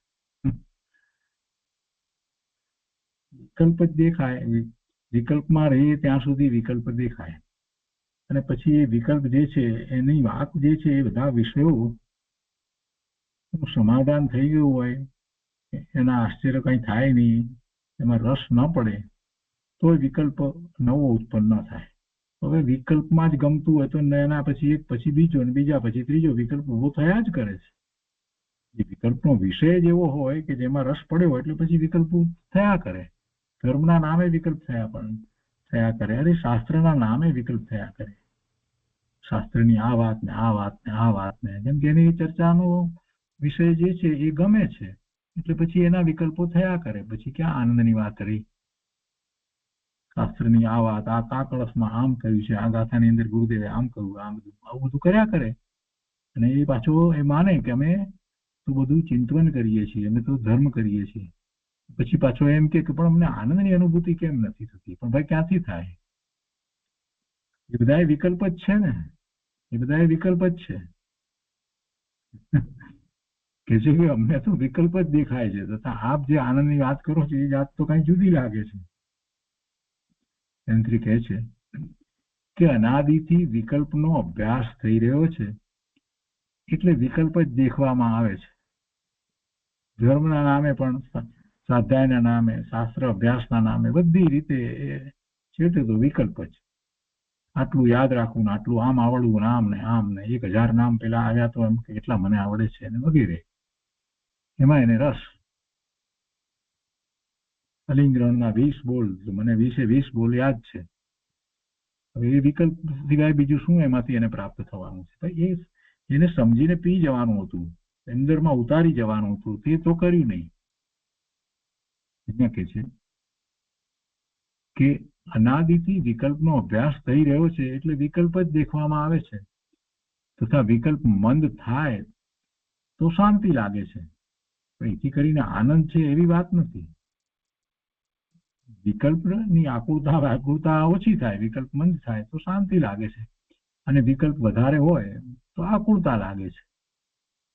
વિકલ્પ જ દેખાય, વિકલ્પમાં રહીએ ત્યાં સુધી વિકલ્પ દેખાય, અને પછી એ વિકલ્પ જે છે એની વાત જે છે એ બધા વિષયો સમાધાન થઈ ગયું હોય, એના આશ્ચર્ય કંઈ થાય નહીં, એમાં રસ ન પડે તો વિકલ્પ નવો ઉત્પન્ન ન થાય. હવે વિકલ્પમાં જ ગમતું હોય તો એના પછી એક પછી બીજો અને બીજા પછી ત્રીજો વિકલ્પ ઉભો થયા જ કરે છે. એ વિકલ્પનો વિષય જ એવો હોય કે જેમાં રસ પડ્યો એટલે પછી વિકલ્પો થયા કરે. ધર્મના નામે વિકલ્પ થયા કરે, અરે શાસ્ત્રના નામે વિકલ્પ થયા કરે. શાસ્ત્રની આ વાત ને આ વાત ને આ વાત ને, જેમ કે એની ચર્ચાનો વિષય જે છે એ ગમે છે એટલે પછી એના વિકલ્પો થયા કરે. પછી ક્યાં આનંદની વાત રહી? શાસ્ત્રની આ વાત, આ કાકળસમાં આમ કહ્યું છે, આ ગાથાની અંદર ગુરુદેવે આમ કહ્યું, આવું બધું કર્યા કરે. અને એ પાછો એ માને કે અમે તો બધું ચિંતન કરીએ છીએ, અમે તો ધર્મ કરીએ છીએ. પછી પાછો એમ કે પણ અમને આનંદની અનુભૂતિ કેમ નથી થતી? પણ ભાઈ ક્યાંથી થાય? એ બધા વિકલ્પ જ છે ને, એ બધા વિકલ્પ જ છે. કે છે કે અમને તો વિકલ્પ જ દેખાય છે, તથા આપ જે આનંદની વાત કરો છો એ વાત તો કઈ જુદી લાગે છે. એન્ટ્રી કહે છે કે અનાદિથી વિકલ્પનો અભ્યાસ થઈ રહ્યો છે એટલે વિકલ્પ જ દેખવામાં આવે છે. ધર્મના નામે પણ, સ્વાધ્યાયના નામે, શાસ્ત્ર અભ્યાસના નામે, બધી રીતે છેવટે તો વિકલ્પ જ. આટલું યાદ રાખવું ને આટલું આમ આવડવું ને આમ ને 1000 નામ પેલા આવ્યા તો એમ કેટલા મને આવડે છે ને વગેરે, એમાં એને રસ. અલિંગ્રહણના 20 બોલ, મને 20 બોલ યાદ છે. હવે એ વિકલ્પ સિવાય બીજું શું એમાંથી એને પ્રાપ્ત થવાનું છે? એને સમજીને પી જવાનું હતું, અંદરમાં ઉતારી જવાનું હતું, તે તો કર્યું નહીં. અહીંયા કે છે કે અનાદિથી વિકલ્પનો અભ્યાસ થઈ રહ્યો છે એટલે વિકલ્પ જ દેખવામાં આવે છે, તથા વિકલ્પ મંદ થાય તો શાંતિ લાગે છે. એથી કરીને આનંદ છે એવી વાત નથી. વિકલ્પની આકુરતા ઓછી થાય, વિકલ્પ મંદ થાય તો શાંતિ લાગે છે, અને વિકલ્પ વધારે હોય તો આકુરતા લાગે છે.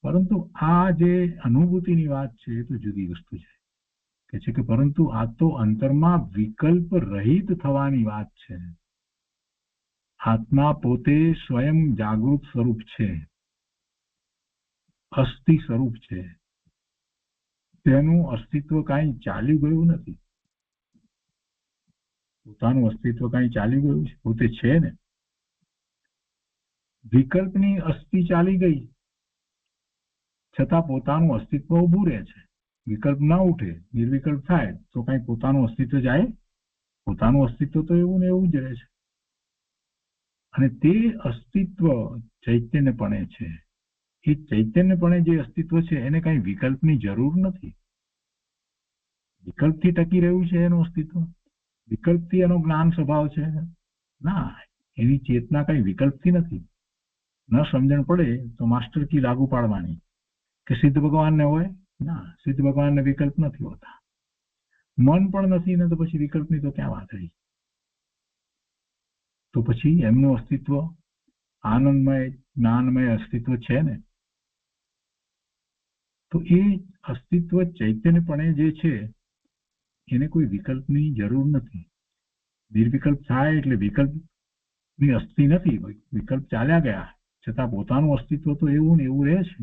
પરંતુ આ જે અનુભૂતિની વાત છે એ તો જુદી વસ્તુ છે. કે છે કે પરંતુ આ તો અંતરમાં વિકલ્પ રહિત થવાની વાત છે. આત્મા પોતે સ્વયં જાગૃત સ્વરૂપ છે, અસ્થિ સ્વરૂપ છે. તેનું અસ્તિત્વ કાંઈ ચાલી ગયું નથી. પોતાનું અસ્તિત્વ કાંઈ ચાલી ગયું છે? પોતે છે ને. વિકલ્પની અસ્થિ ચાલી ગઈ છતાં પોતાનું અસ્તિત્વ ઊભું રહે છે. વિકલ્પ ના ઉઠે, નિર્વિકલ્પ થાય તો કઈ પોતાનું અસ્તિત્વ જાય? પોતાનું અસ્તિત્વ તો એવું ને એવું જ રહે છે. અને તે અસ્તિત્વ ચૈતન્યપણે છે. એ ચૈતન્યપણે જે અસ્તિત્વ છે એને કઈ વિકલ્પની જરૂર નથી. વિકલ્પથી ટકી રહ્યું છે એનું અસ્તિત્વ? વિકલ્પથી એનો જ્ઞાન સ્વભાવ છે? ના, એની ચેતના કઈ વિકલ્પથી નથી. ન સમજણ પડે તો માસ્ટર કી લાગુ પાડવાની કે સિદ્ધ ભગવાનને હોય? ના, સિદ્ધ ભગવાનને વિકલ્પ નથી હોતા. મન પણ નથી ને તો પછી વિકલ્પની તો ક્યાં વાત રહી? તો પછી એમનું અસ્તિત્વ આનંદમય, જ્ઞાનમય અસ્તિત્વ છે ને. તો એ અસ્તિત્વ ચૈતન્યપણે જે છે એને કોઈ વિકલ્પની જરૂર નથી. નિર્વિકલ્પ થાય એટલે વિકલ્પની અસ્થિ નથી, વિકલ્પ ચાલ્યા ગયા છતાં પોતાનું અસ્તિત્વ તો એવું ને એવું રહે છે.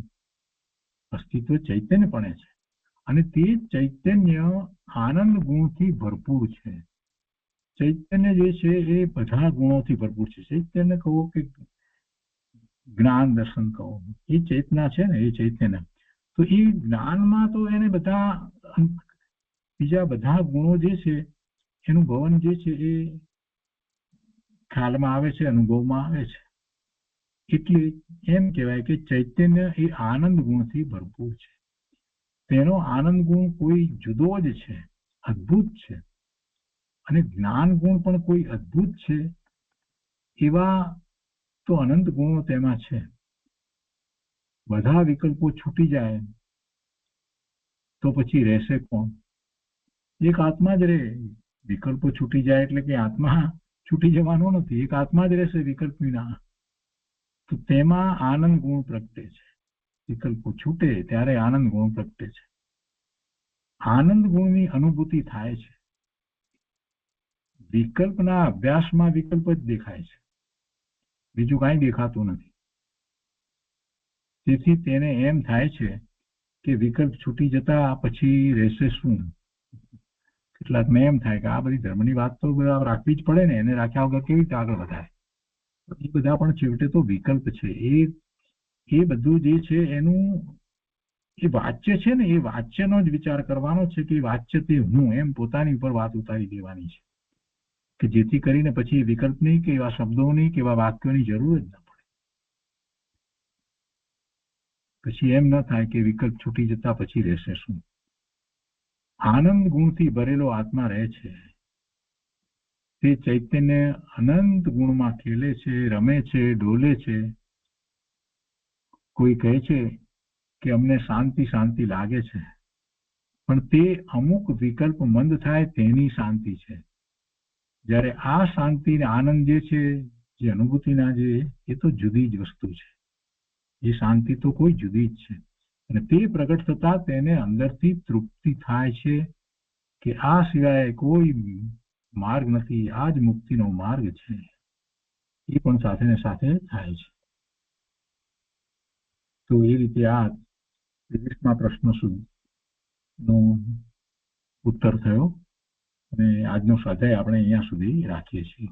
અસ્તિત્વ ચૈતન્યપણે છે, અને તે ચૈતન્ય આનંદ ગુણથી ભરપૂર છે. ચૈતન્ય જે છે એ બધા ગુણોથી ભરપૂર છે. ચૈતન્ય કહો કે જ્ઞાન દર્શન કહો, એ ચેતના છે ને, એ ચૈતન્ય. તો એ જ્ઞાનમાં તો એને બધા બીજા બધા ગુણો જે છે એનું ભવન જે છે એ ખ્યાલમાં આવે છે, અનુભવમાં આવે છે. એટલે એમ કહેવાય કે ચૈતન્ય એ આનંદ ગુણથી ભરપૂર છે. તેનો આનંદ ગુણ કોઈ જુદો જ છે, અદ્ભુત છે. અને જ્ઞાન ગુણ પણ કોઈ અદ્ભુત છે. એવા તો અનંત ગુણો તેમાં છે. બધા વિકલ્પો છૂટી જાય તો પછી રહેશે કોણ? એક આત્મા જ રહે. વિકલ્પો છૂટી જાય એટલે કે આત્મા છૂટી જવાનો નથી, એક આત્મા જ રહેશે વિકલ્પ વિના. તો તેમાં આનંદ ગુણ પ્રગટે છે. વિકલ્પો છૂટે ત્યારે આનંદ ગુણ પ્રગટે છે. આનંદ ગુણની અનુભૂતિ થાય છે. વિકલ્પના અભ્યાસમાં વિકલ્પ જ દેખાય છે, બીજું કાંઈ દેખાતું નથી. તેથી તેને એમ થાય છે કે વિકલ્પ છૂટી જતા પછી રહેશે શું. કેટલાકને એમ થાય કે આ બધી ધર્મની વાત તો બધા રાખવી જ પડે ને, એને રાખ્યા વગર કેવી રીતે આગળ વધારે. એ બધા પણ છેવટે તો વિકલ્પ છે. એ બધું જે છે એનું એ વાચ્ય છે ને, એ વાચ્યનો જ વિચાર કરવાનો છે કે વાચ્ય તે હું, એમ પોતાની ઉપર વાત ઉતારી દેવાની છે, કે જેથી કરીને પછી વિકલ્પની કે એવા શબ્દોની કે એવા વાક્યોની જરૂર જ ન પડે. પછી એમ ન થાય કે વિકલ્પ છૂટી જતા પછી રહેશે શું. આનંદ ગુણથી ભરેલો આત્મા રહે છે. તે ચૈતન્ય અનંત ગુણમાં ખેલે છે, રમે છે, ડોલે છે. કોઈ કહે છે કે અમને શાંતિ શાંતિ લાગે છે, પણ તે અમુક વિકલ્પ મંદ થાય તેની શાંતિ છે. જ્યારે આ શાંતિ ને આનંદ જે છે, જે અનુભૂતિના જે, એ તો જુદી જ વસ્તુ છે. એ શાંતિ તો કોઈ જુદી જ છે. અને તે પ્રગટ થતા તેને અંદરથી તૃપ્તિ થાય છે કે આ સિવાય કોઈ માર્ગ નથી, આ જ મુક્તિનો માર્ગ છે. એ પણ સાથે ને સાથે થાય છે. તો એ રીતે આ 23મા પ્રશ્ન સુધીનો ઉત્તર થયો અને આજનો સ્વાધ્યાય આપણે અહીંયા સુધી રાખીએ છીએ.